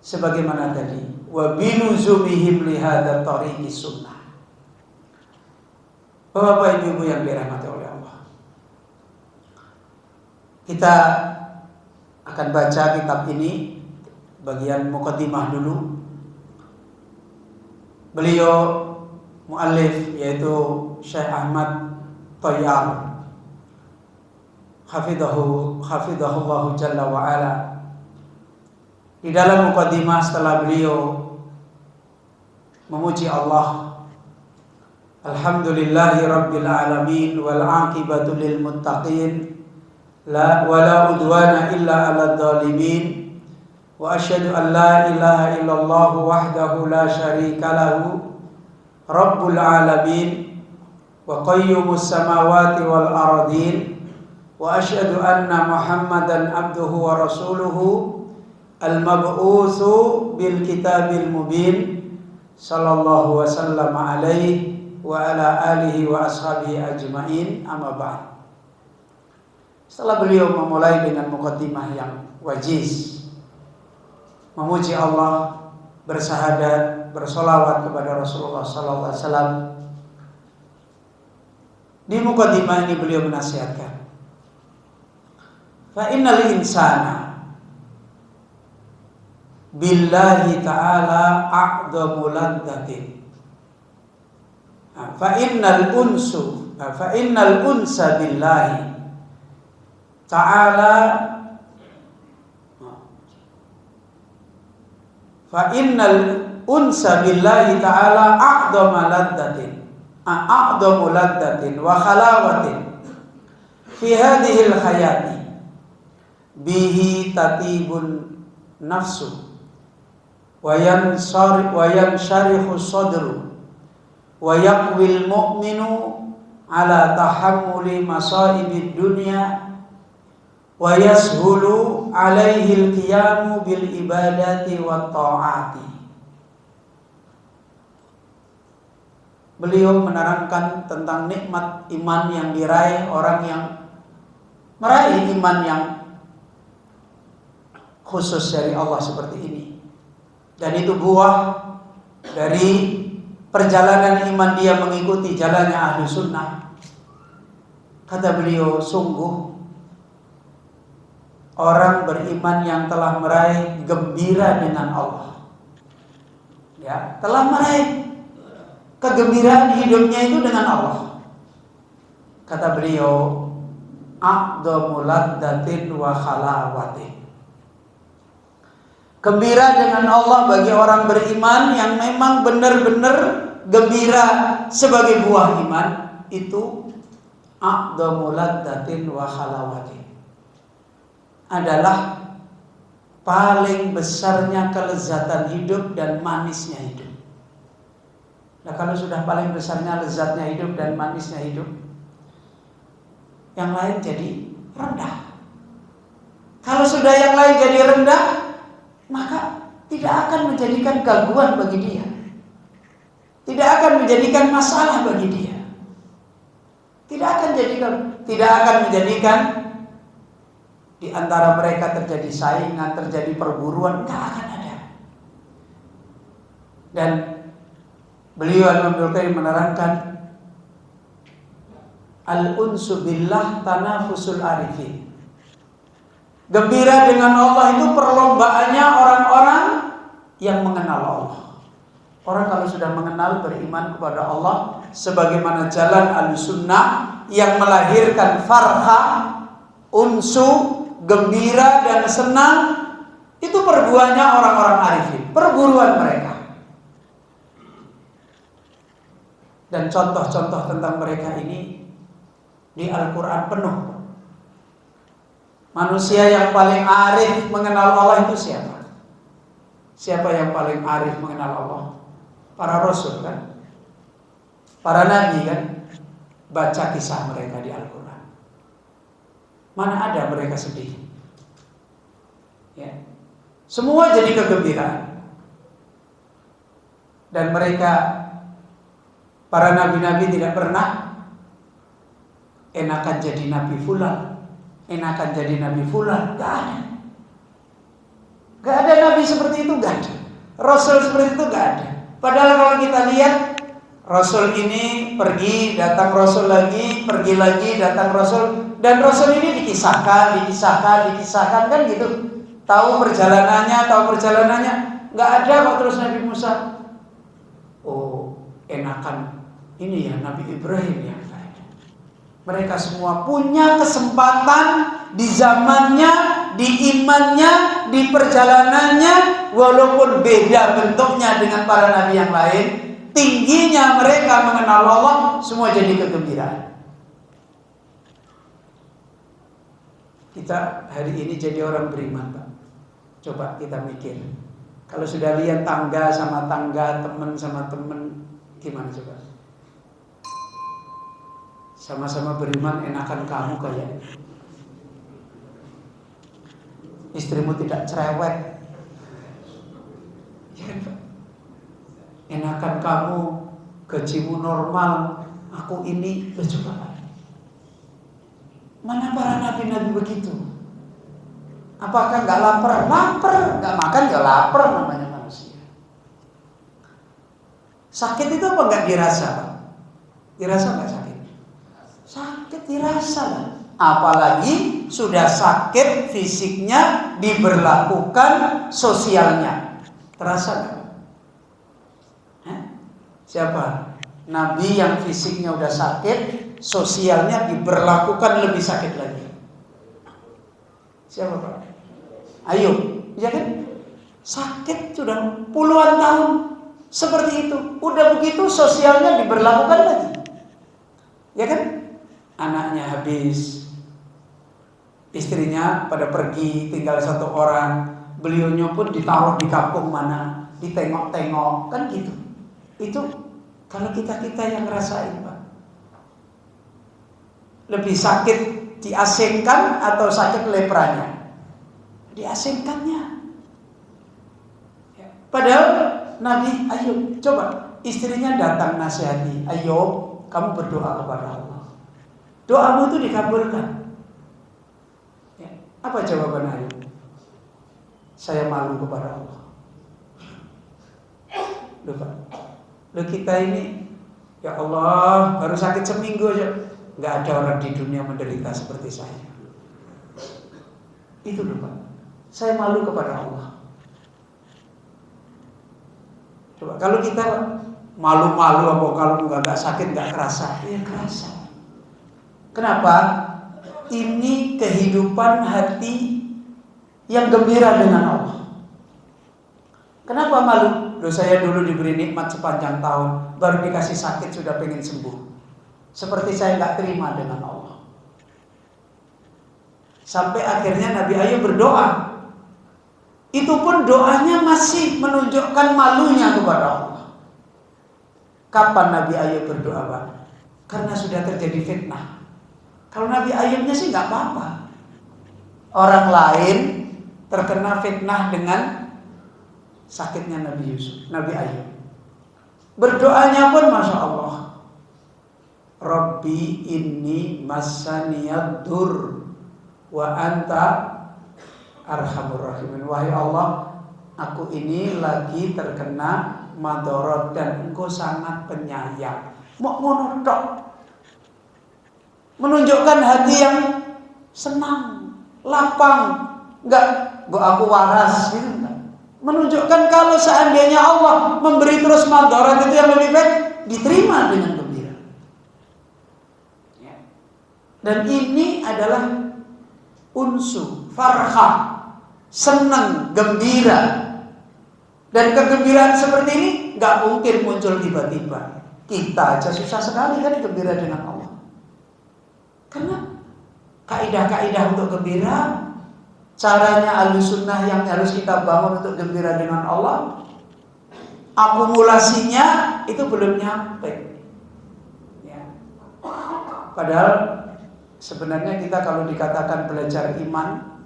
sebagaimana tadi, wa binuzumihim lihada tariqis sunnah. Bapak Ibu yang dirahmati oleh Allah, kita akan baca kitab ini bagian muqaddimah dulu. Beliau muallif yaitu Syekh Ahmad Thayyar hafidhahullah jalla wa ala. Di dalam muqaddimah setelah beliau memuji Allah, alhamdulillahi rabbil alamin wal aqibatu lil muttaqin wala udwana illa 'alal zalimin wa asyhadu an la ilaha illallah wahdahu la syarika lahu rabbul alamin wa qayyumus samawati wal ardin wa asyhadu anna muhammadan abduhu wa rasuluhu al mab'utsu bil kitabil mubin sallallahu wasallam alaihi wa ala alihi wa ashabihi ajma'in, amma ba'd. Setelah beliau memulai dengan muqaddimah yang wajiz, memuji Allah, bersahadat, bersolawat kepada Rasulullah sallallahu alaihi wasallam, di muqaddimah ini beliau menasihatkan, fa innal insana billahi ta'ala a'dhamu ladzatin. Fa innal unsa billahi ta'ala fa innal unsa billahi ta'ala a'dhamu laddatin wa khalawatin fi hadhihi al-hayati bihi tatibun nafsu wa yansharihu sadru wa yaqwil mu'minu ala tahammuli masaibid dunya wa yashulu alaihi al-qiyamu bil ibadati wat ta'ati. Beliau menerangkan tentang nikmat iman yang diraih orang yang meraih iman yang khusus dari Allah seperti ini. Dan itu buah dari perjalanan iman dia mengikuti jalannya ahli sunnah. Kata beliau, sungguh orang beriman yang telah meraih gembira dengan Allah, ya, telah meraih kegembiraan hidupnya itu dengan Allah. Kata beliau, a'dhamu laddatin wa khalawatin. Gembira dengan Allah bagi orang beriman yang memang benar-benar gembira sebagai buah iman itu a'dhamu laddatin wa khalawatin, adalah paling besarnya kelezatan hidup dan manisnya hidup. Nah, kalau sudah paling besarnya lezatnya hidup dan manisnya hidup, yang lain jadi rendah. Kalau sudah yang lain jadi rendah, maka tidak akan menjadikan gangguan bagi dia, tidak akan menjadikan masalah bagi dia, tidak akan menjadikan di antara mereka terjadi saingan, terjadi perburuan, tidak akan ada. Dan beliau Al-Imam Al-Qayyim menerangkan, Al-unsu billah tanafusul arifin. Gembira dengan Allah itu perlombaannya orang-orang yang mengenal Allah. Orang kalau sudah mengenal, beriman kepada Allah, sebagaimana jalan Ahlussunnah yang melahirkan farha, unsu, gembira dan senang, itu perbuahannya orang-orang arifin, perburuan mereka. Dan contoh-contoh tentang mereka ini di Al-Quran penuh. Manusia yang paling arif mengenal Allah itu siapa? Siapa yang paling arif mengenal Allah? Para Rasul kan? Para Nabi kan? Baca kisah mereka di Al-Quran. Mana ada mereka sedih? Ya. Semua jadi kegembiraan. Dan mereka, para nabi-nabi tidak pernah enakan jadi nabi fulan, enakan jadi nabi fulan. Gak ada. Gak ada nabi seperti itu, gak ada. Rasul seperti itu gak ada. Padahal kalau kita lihat, Rasul ini pergi, datang Rasul lagi, pergi lagi, datang Rasul. Dan Rasul ini dikisahkan kan gitu. Tahu perjalanannya. Gak ada kok terus Nabi Musa. Oh, enakan ini ya Nabi Ibrahim ya. Mereka semua punya kesempatan di zamannya, di imannya, di perjalanannya, walaupun beda bentuknya dengan para nabi yang lain, tingginya mereka mengenal Allah, semua jadi kegembiraan. Kita hari ini jadi orang beriman, Pak. Coba kita mikir. Kalau sudah lihat tangga sama tangga, teman sama teman, gimana coba? Sama-sama beriman, enakan kamu kayak istrimu tidak cerewet, ya kan Pak? Enakan kamu, gajimu normal, aku ini, coba. Mana para nabi-nabi begitu? Apakah nggak lapar? Lapar, nggak makan nggak lapar, namanya manusia. Sakit itu apa nggak dirasa, Pak? Dirasa nggak sakit? Sakit dirasa lah. Apalagi sudah sakit fisiknya, diberlakukan sosialnya. Terasa nggak? Siapa? Nabi yang fisiknya udah sakit, sosialnya diberlakukan lebih sakit lagi. Siapa Pak? Ayub, ya kan? Sakit sudah puluhan tahun seperti itu. Udah begitu sosialnya diberlakukan lagi. Ya kan? Anaknya habis, istrinya pada pergi, tinggal satu orang, beliaunya pun ditaruh di kampung mana, ditengok-tengok, kan gitu. Itu kalau kita yang ngerasain, Pak. Lebih sakit diasingkan atau sakit lepranya? Diasingkannya. Padahal Nabi Ayub, coba istrinya datang nasihati, Ayub, kamu berdoa kepada Allah. Doamu itu dikabulkan. Ya. Apa jawaban Ayub? Saya malu kepada Allah. Loh kita ini, ya Allah, baru sakit seminggu aja, nggak ada orang di dunia menderita seperti saya. Itu loh Pak. Saya malu kepada Allah. Coba kalau kita malu-malu apa kalau nggak sakit nggak kerasa, ya kerasa. Kenapa? Ini kehidupan hati yang gembira dengan Allah. Kenapa malu? Loh saya dulu diberi nikmat sepanjang tahun, baru dikasih sakit sudah pengen sembuh. Seperti saya nggak terima dengan Allah. Sampai akhirnya Nabi Ayub berdoa. Itu pun doanya masih menunjukkan malunya kepada Allah. Kapan Nabi Ayub berdoa, Pak? Karena sudah terjadi fitnah. Kalau Nabi Ayubnya sih nggak apa-apa. Orang lain terkena fitnah dengan sakitnya Nabi Ayub. Berdoanya pun Masya Allah. Rabbi inni masaniyadur wa anta arhamur rahimin. Wahai Allah, aku ini lagi terkena madorot dan engkau sangat penyayang. Mau ngono tok. menunjukkan hati yang senang, lapang, enggak aku waras gitu enggak. Menunjukkan kalau seandainya Allah memberi terus madarat itu yang lebih baik, diterima dengan gembira. Dan ini adalah unsu, farhah, senang, gembira. Dan kegembiraan seperti ini gak mungkin muncul tiba-tiba. Kita aja susah sekali kan gembira dengan Allah. Karena kaidah-kaidah untuk gembira, caranya Ahlussunnah yang harus kita bangun untuk gembira dengan Allah, akumulasinya itu belum nyampe. Ya. Padahal sebenarnya kita kalau dikatakan belajar iman,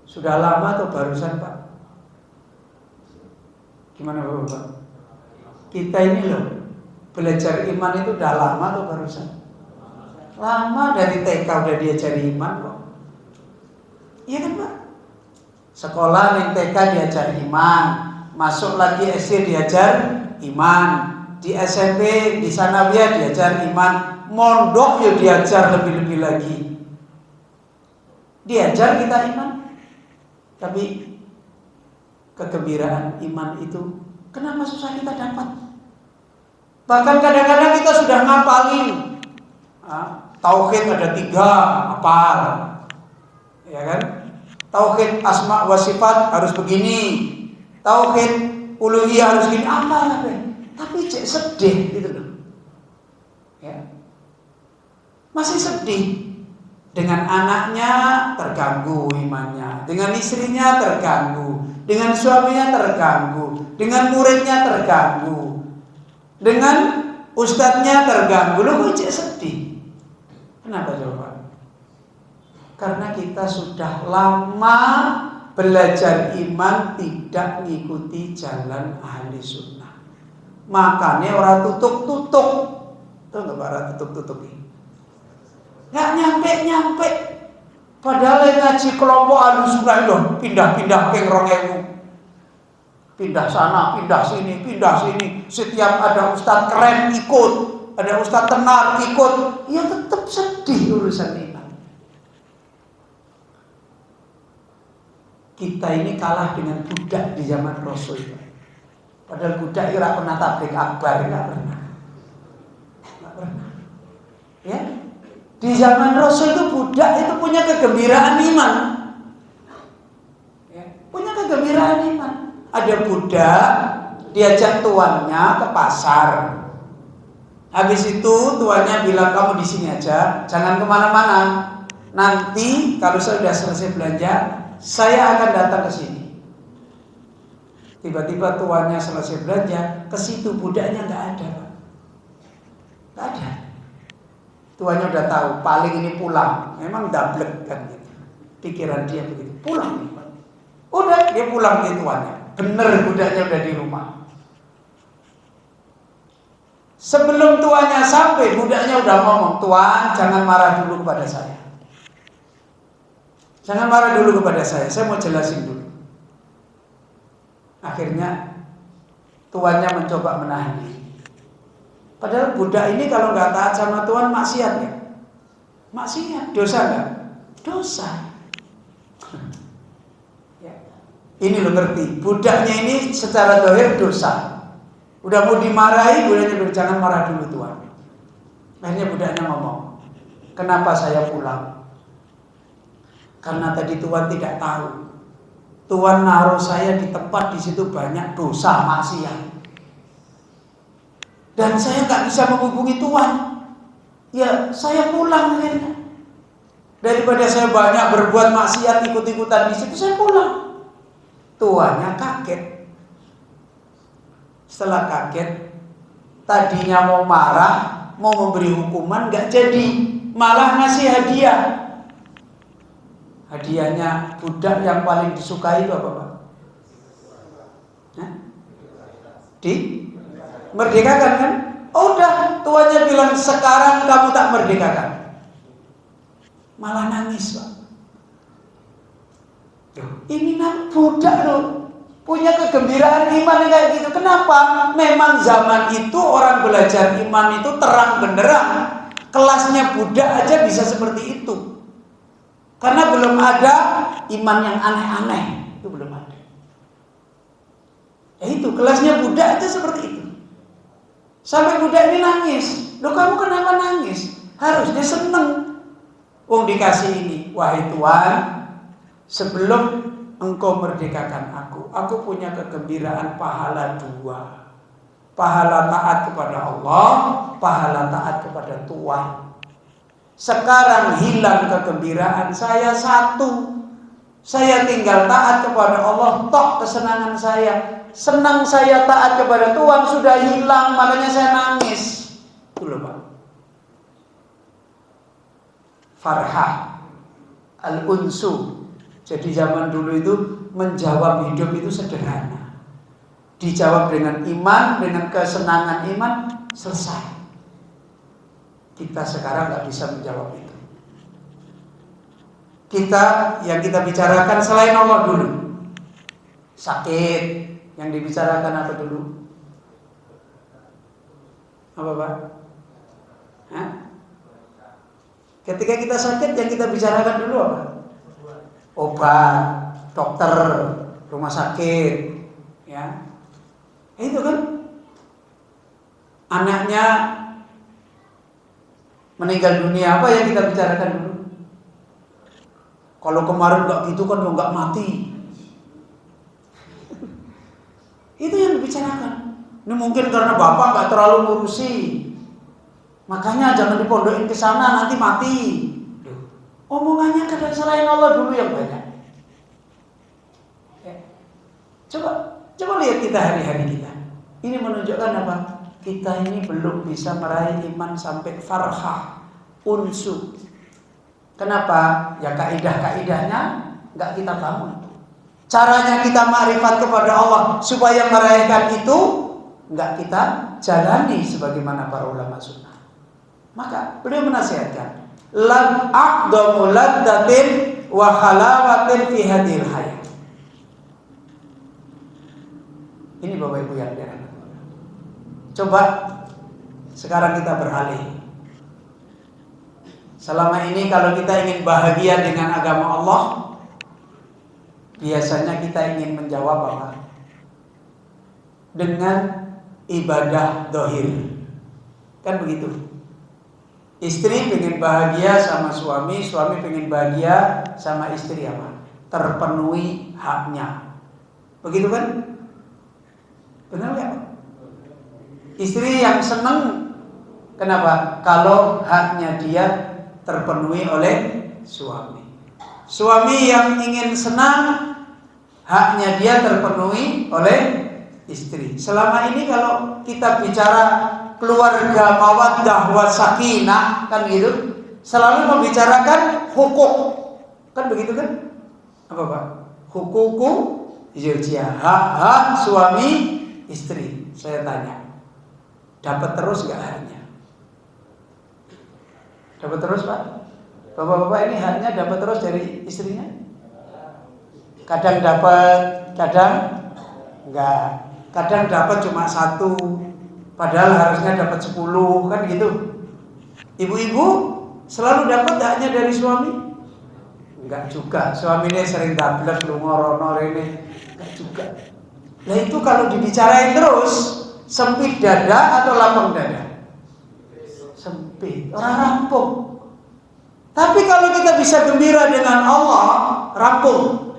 sudah lama atau barusan Pak? Gimana Bapak? Kita ini loh, belajar iman itu udah lama atau barusan? Lama, dari TK udah diajari iman kok. Iya kan Pak? Sekolah nih TK diajar iman, masuk lagi SD diajar iman, di SMP, di sanawiyah diajar iman, mondok ya diajar lebih-lebih lagi. Diajar kita iman. Tapi kegembiraan iman itu kenapa susah kita dapat? Bahkan kadang-kadang kita sudah ngapalin. Tauhid ada 3, hafal. Ya kan? Tauhid asma wa sifat harus begini. Tauhid uluhiyah harus begini. Apa? Tapi cek sedih gitu loh. Ya. Masih sedih. Dengan anaknya terganggu imannya, dengan istrinya terganggu, dengan suaminya terganggu, dengan muridnya terganggu, dengan ustadznya terganggu. Loh kok sedih? Kenapa coba? Karena kita sudah lama belajar iman tidak mengikuti jalan ahli sunnah. Makanya orang tutup-tutup. Tahu nggak orang tutup-tutup ini? Nggak nyampe. Padahal yang ngaji kelompok Ahlussunnah itu pindah-pindah ke Rongewu, pindah sana, pindah sini. Setiap ada ustadz keren ikut, ada ustadz tenar ikut, ya tetap sedih urusan iman. Kita ini kalah dengan budak di zaman Rasul. Padahal budak tidak pernah tabligh akbar, nggak pernah. Ya. Di zaman Rasul itu budak itu punya kegembiraan iman. Ya, punya kegembiraan iman. Ada budak diajak tuannya ke pasar. Habis itu tuannya bilang, kamu di sini aja, jangan kemana-mana. Nanti kalau saya sudah selesai belanja, saya akan datang ke sini. Tiba-tiba tuannya selesai belanja, ke situ budaknya nggak ada, Pak. Nggak ada. Tuannya udah tahu, paling ini pulang. Memang dablek kan gitu. Pikiran dia begitu, pulang nih Pak. Udah, dia pulang ke tuannya. Bener budaknya udah di rumah. Sebelum tuannya sampai, budaknya udah ngomong, Tuan jangan marah dulu kepada saya. Jangan marah dulu kepada saya mau jelasin dulu. Akhirnya tuannya mencoba menahan diri. Padahal budak ini kalau nggak taat sama Tuhan maksiat ya? Maksiat, dosa nggak? Dosa. Ya. Ini lo ngerti, budaknya ini secara dohir dosa. Udah mau dimarahi, budaknya bilang jangan marah dulu Tuhan. Akhirnya budaknya ngomong, kenapa saya pulang? Karena tadi Tuhan tidak tahu. Tuhan naruh saya di tempat di situ banyak dosa maksiat. Dan saya nggak bisa menghubungi Tuhan. Ya saya pulang akhirnya. Daripada saya banyak berbuat maksiat ikut-ikutan di situ, saya pulang. Tuannya kaget. Setelah kaget, tadinya mau marah, mau memberi hukuman, nggak jadi, malah ngasih hadiah. Hadiahnya budak yang paling disukai itu apa Pak? Merdekakan kan? Oh, udah, tuannya bilang sekarang kamu tak merdekakan. Malah nangis Pak. Ini budak loh, punya kegembiraan iman kayak gitu. Kenapa? Memang zaman itu orang belajar iman itu terang benderang. kelasnya budak aja bisa seperti itu. Karena belum ada iman yang aneh-aneh, itu belum ada. Ya itu, kelasnya budak aja seperti itu. Sampai budak ini nangis. Loh, kamu kenapa nangis? Harusnya seneng. Wong dikasih ini. Wahai Tuhan, sebelum Engkau merdekakan aku punya kegembiraan pahala 2. Pahala taat kepada Allah, pahala taat kepada Tuhan. Sekarang hilang kegembiraan saya 1. Saya tinggal taat kepada Allah, tok kesenangan saya. Senang saya taat kepada Tuhan sudah hilang, makanya saya nangis. Itu loh Pak. Farhah al-unsu. Jadi zaman dulu itu menjawab hidup itu sederhana. Dijawab dengan iman, dengan kesenangan iman, selesai. Kita sekarang nggak bisa menjawab itu. Yang kita bicarakan selain Allah dulu. Sakit, yang dibicarakan apa dulu? Apa Pak? Hah? Ketika kita sakit, yang kita bicarakan dulu apa? Obat, dokter, rumah sakit, ya. Itu kan anaknya meninggal dunia, apa yang kita bicarakan dulu? Kalau kemarin nggak gitu kan nggak mati. Itu yang dibicarakan. Ini mungkin karena bapak nggak terlalu ngurusi, makanya jangan dipondokin ke sana nanti mati. Omongannya kadang selain Allah dulu yang banyak. Ya. Coba lihat kita hari-hari kita. Ini menunjukkan apa? Kita ini belum bisa meraih iman sampai farhah, unsu. Kenapa? Ya kaidah-kaidahnya nggak kita bangun. Caranya kita makrifat kepada Allah supaya meraihkan itu nggak kita jalani sebagaimana para ulama sunnah. Maka beliau menasihatkan, lam aqdamu laddatin wa khalawatin fi hadhil hayat. Ini Bapak Ibu yang dirahmati. Coba sekarang kita beralih. Selama ini kalau kita ingin bahagia dengan agama Allah, biasanya kita ingin menjawab apa? Dengan ibadah dohir. Kan begitu. Istri pengen bahagia sama suami, suami pengen bahagia sama istri apa? Terpenuhi haknya. Begitu kan? Benar nggak? Istri yang senang, kenapa? Kalau haknya dia terpenuhi oleh suami. Suami yang ingin senang, haknya dia terpenuhi oleh istri. Selama ini kalau kita bicara keluarga mawaddah wa sakinah, kan gitu, selalu membicarakan hukum. Kan begitu kan? Apa Pak? Hukuku zaujiyah, hak suami istri. Saya tanya, dapat terus nggak haknya? Dapat terus Pak? Bapak-bapak ini haknya dapat terus dari istrinya? Kadang dapat, kadang enggak. Kadang dapat cuma 1, padahal harusnya dapat 10, kan gitu. Ibu-ibu selalu dapat haknya dari suami? Enggak juga. Suaminya sering dablek lu ngorono rene. Enggak juga. Nah itu kalau dibicarain terus, sempit dada atau lapang dada? Sempit, orang rampung. Tapi kalau kita bisa gembira dengan Allah, rampung.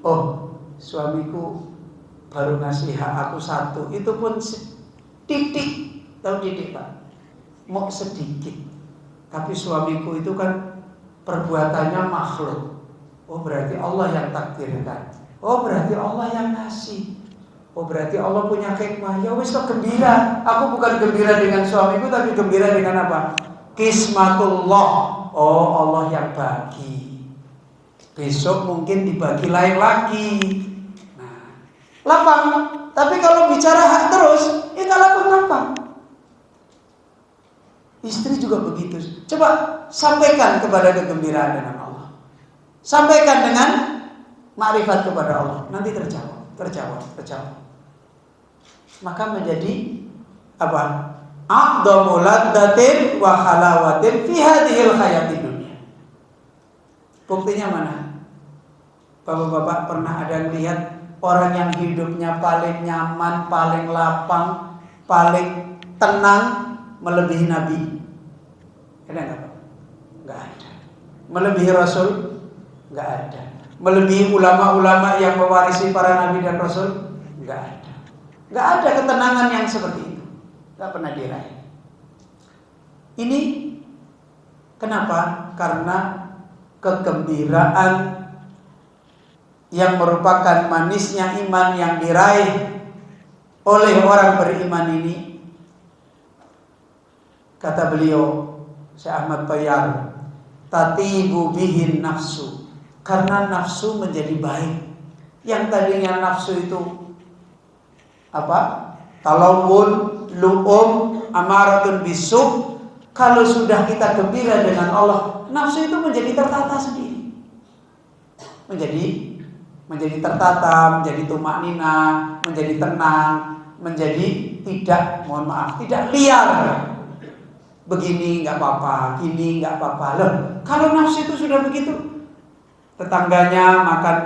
Oh, suamiku baru ngasih hak aku 1, itu pun titik, tahu titik Pak? Mau sedikit. Tapi suamiku itu kan perbuatannya makhluk. Oh berarti Allah yang takdirkan. Oh berarti Allah yang ngasih. Oh berarti Allah punya hikmah. Ya wis kok gembira. Aku bukan gembira dengan suamiku, tapi gembira dengan apa? Kismatullah. Oh Allah yang bagi. Besok mungkin dibagi lain lagi. Nah, lapang. Tapi kalau bicara hak terus, ya nggak lapang-lapang. Istri juga begitu. Coba sampaikan kepada kegembiraan dengan Allah. Sampaikan dengan makrifat kepada Allah. Nanti terjawab. Maka menjadi apa? a'dhamu laddatin wa halawatin fi hadhil hayatid dunya. Buktinya mana? Bapak-bapak pernah ada lihat orang yang hidupnya paling nyaman, paling lapang, paling tenang melebihi Nabi? Ada nggak Pak? Nggak ada. Melebihi Rasul? Nggak ada. Melebihi ulama-ulama yang mewarisi para Nabi dan Rasul? Nggak ada. Nggak ada ketenangan yang seperti itu. Nggak pernah diraih. Ini kenapa? Karena kegembiraan yang merupakan manisnya iman yang diraih oleh orang beriman ini, kata beliau Syekh Ahmad Tayyar, tatibu bihin nafsu, karena nafsu menjadi baik. Yang tadinya nafsu itu apa? Talawun, lu'um, amaratun bisu. Kalau sudah kita gembira dengan Allah, nafsu itu menjadi tertata sendiri. Menjadi tertata, menjadi tumaknina, menjadi tenang, menjadi tidak liar. Begini nggak apa-apa, gini nggak apa-apa. Loh, kalau nafsu itu sudah begitu, tetangganya makan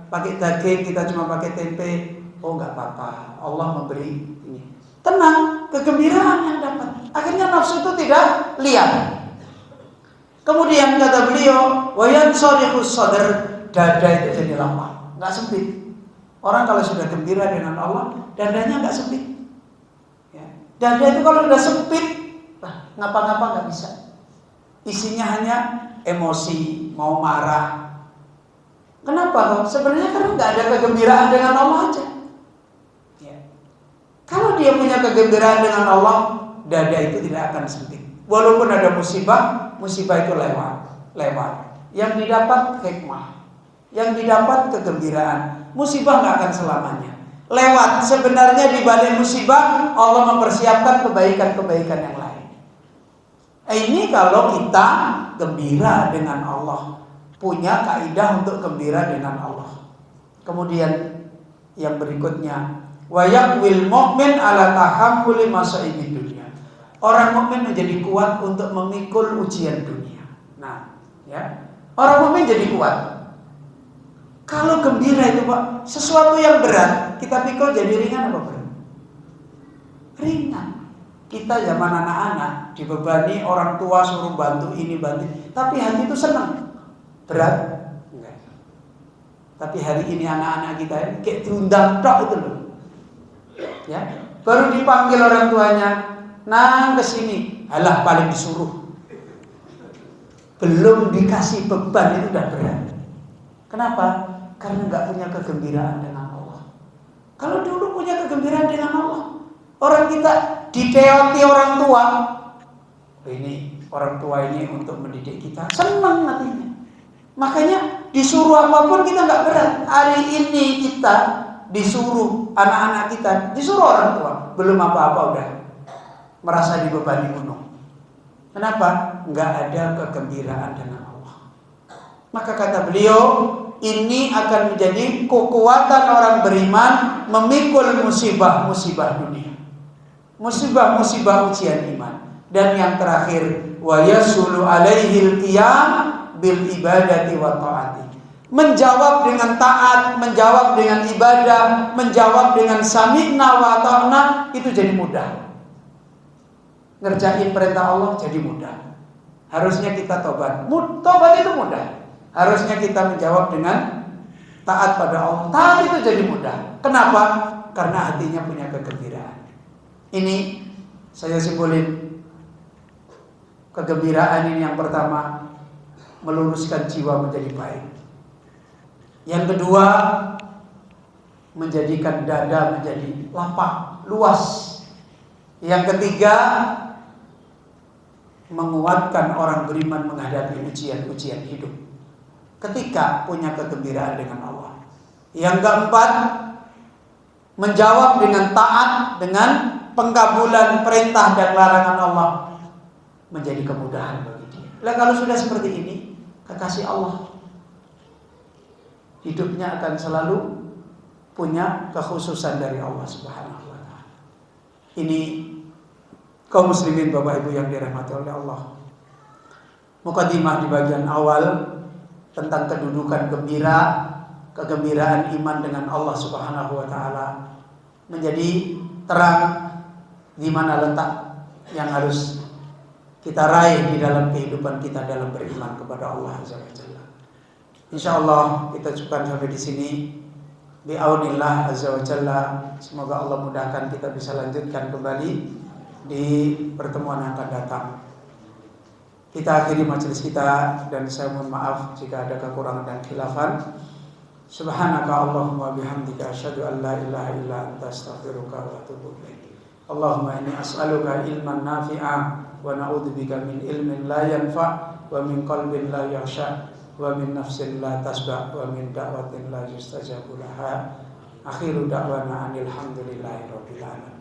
pakai daging, kita cuma pakai tempe, oh nggak apa-apa, Allah memberi ini. Tenang, kegembiraan yang dapat. Akhirnya nafsu itu tidak liar. Kemudian kata beliau, wayan sorihus sadr, dada itu jadi lapang. Nggak sempit. Orang kalau sudah gembira dengan Allah, dadanya nggak sempit. Ya. Dada itu kalau sudah sempit, ngapa-ngapa nggak bisa. Isinya hanya emosi, mau marah. Kenapa? Sebenarnya karena nggak ada kegembiraan dengan Allah aja. Ya. Kalau dia punya kegembiraan dengan Allah, dada itu tidak akan sempit. Walaupun ada musibah itu lewat. Yang didapat hikmah. Yang didapat kegembiraan. Musibah nggak akan selamanya. Lewat. Sebenarnya di balik musibah Allah mempersiapkan kebaikan-kebaikan yang lain. Ini kalau kita gembira dengan Allah, punya kaidah untuk gembira dengan Allah. Kemudian yang berikutnya, wa yaqwil mu'min ala tahammuli masaibid dunya. Orang mukmin menjadi kuat untuk memikul ujian dunia. Nah, ya. Orang mukmin jadi kuat. Kalau gembira itu Pak, sesuatu yang berat kita pikul jadi ringan apa berat? Ringan. Kita zaman anak-anak dibebani orang tua suruh bantu ini bantu, tapi hati itu senang. Berat? Enggak. Tapi hari ini anak-anak kita kayak diundang tok itu loh. Ya, baru dipanggil orang tuanya, "Nang kesini." Alah paling disuruh. Belum dikasih beban itu udah berat. Kenapa? Karena nggak punya kegembiraan dengan Allah. Kalau dulu punya kegembiraan dengan Allah, orang kita diteoti orang tua. Ini orang tua ini untuk mendidik kita, senang hatinya. Makanya disuruh apapun kita nggak berat. Hari ini kita disuruh anak-anak kita, disuruh orang tua, belum apa-apa udah merasa dibebani gunung. Kenapa? Nggak ada kegembiraan dengan Allah. Maka kata beliau, ini akan menjadi kekuatan orang beriman memikul musibah-musibah dunia, musibah-musibah ujian iman. Dan yang terakhir, wa yasulu alaihil qiyam bil ibadati wa ta'ati. Menjawab dengan taat, menjawab dengan ibadah, menjawab dengan sami'na wa ta'na, itu jadi mudah. Ngerjain perintah Allah jadi mudah. Harusnya kita tobat. Tobat itu mudah. Harusnya kita menjawab dengan taat pada Allah. Taat itu jadi mudah. Kenapa? Karena hatinya punya kegembiraan. Ini saya simpulin. Kegembiraan ini yang pertama, meluruskan jiwa menjadi baik. Yang kedua, menjadikan dada menjadi lapang, luas. Yang ketiga, menguatkan orang beriman menghadapi ujian-ujian hidup ketika punya kegembiraan dengan Allah. Yang keempat, menjawab dengan taat, dengan pengkabulan perintah dan larangan Allah, menjadi kemudahan bagi dia. Lah kalau sudah seperti ini, kekasih Allah, hidupnya akan selalu punya kekhususan dari Allah Subhanahu wa ta'ala. Ini Kaum muslimin Bapak Ibu yang dirahmati oleh Allah. Mukadimah di bagian awal tentang kedudukan kegembiraan iman dengan Allah Subhanahu wa taala menjadi terang di mana letak yang harus kita raih di dalam kehidupan kita dalam beriman kepada Allah Azza wa Jalla. Insyaallah kita cukupkan sampai di sini. Bi'aunillah Azza wa Jalla, semoga Allah mudahkan kita bisa lanjutkan kembali di pertemuan yang akan datang. Kita akhiri majelis kita dan saya mohon maaf jika ada kekurangan dan khilafan. Subhanaka Allahumma bihamdika asyhadu an la ilaha illa anta astaghfiruka wa atubu ilaik. Allahumma inni as'aluka ilman nafi'a wa na'udzubika min ilmin la yanfa' wa min qalbin la yakhsha wa min nafsin la tasba' wa min da'watin la yustajabu laha. Akhiru da'wana anil hamdulillahi rabbil alamin.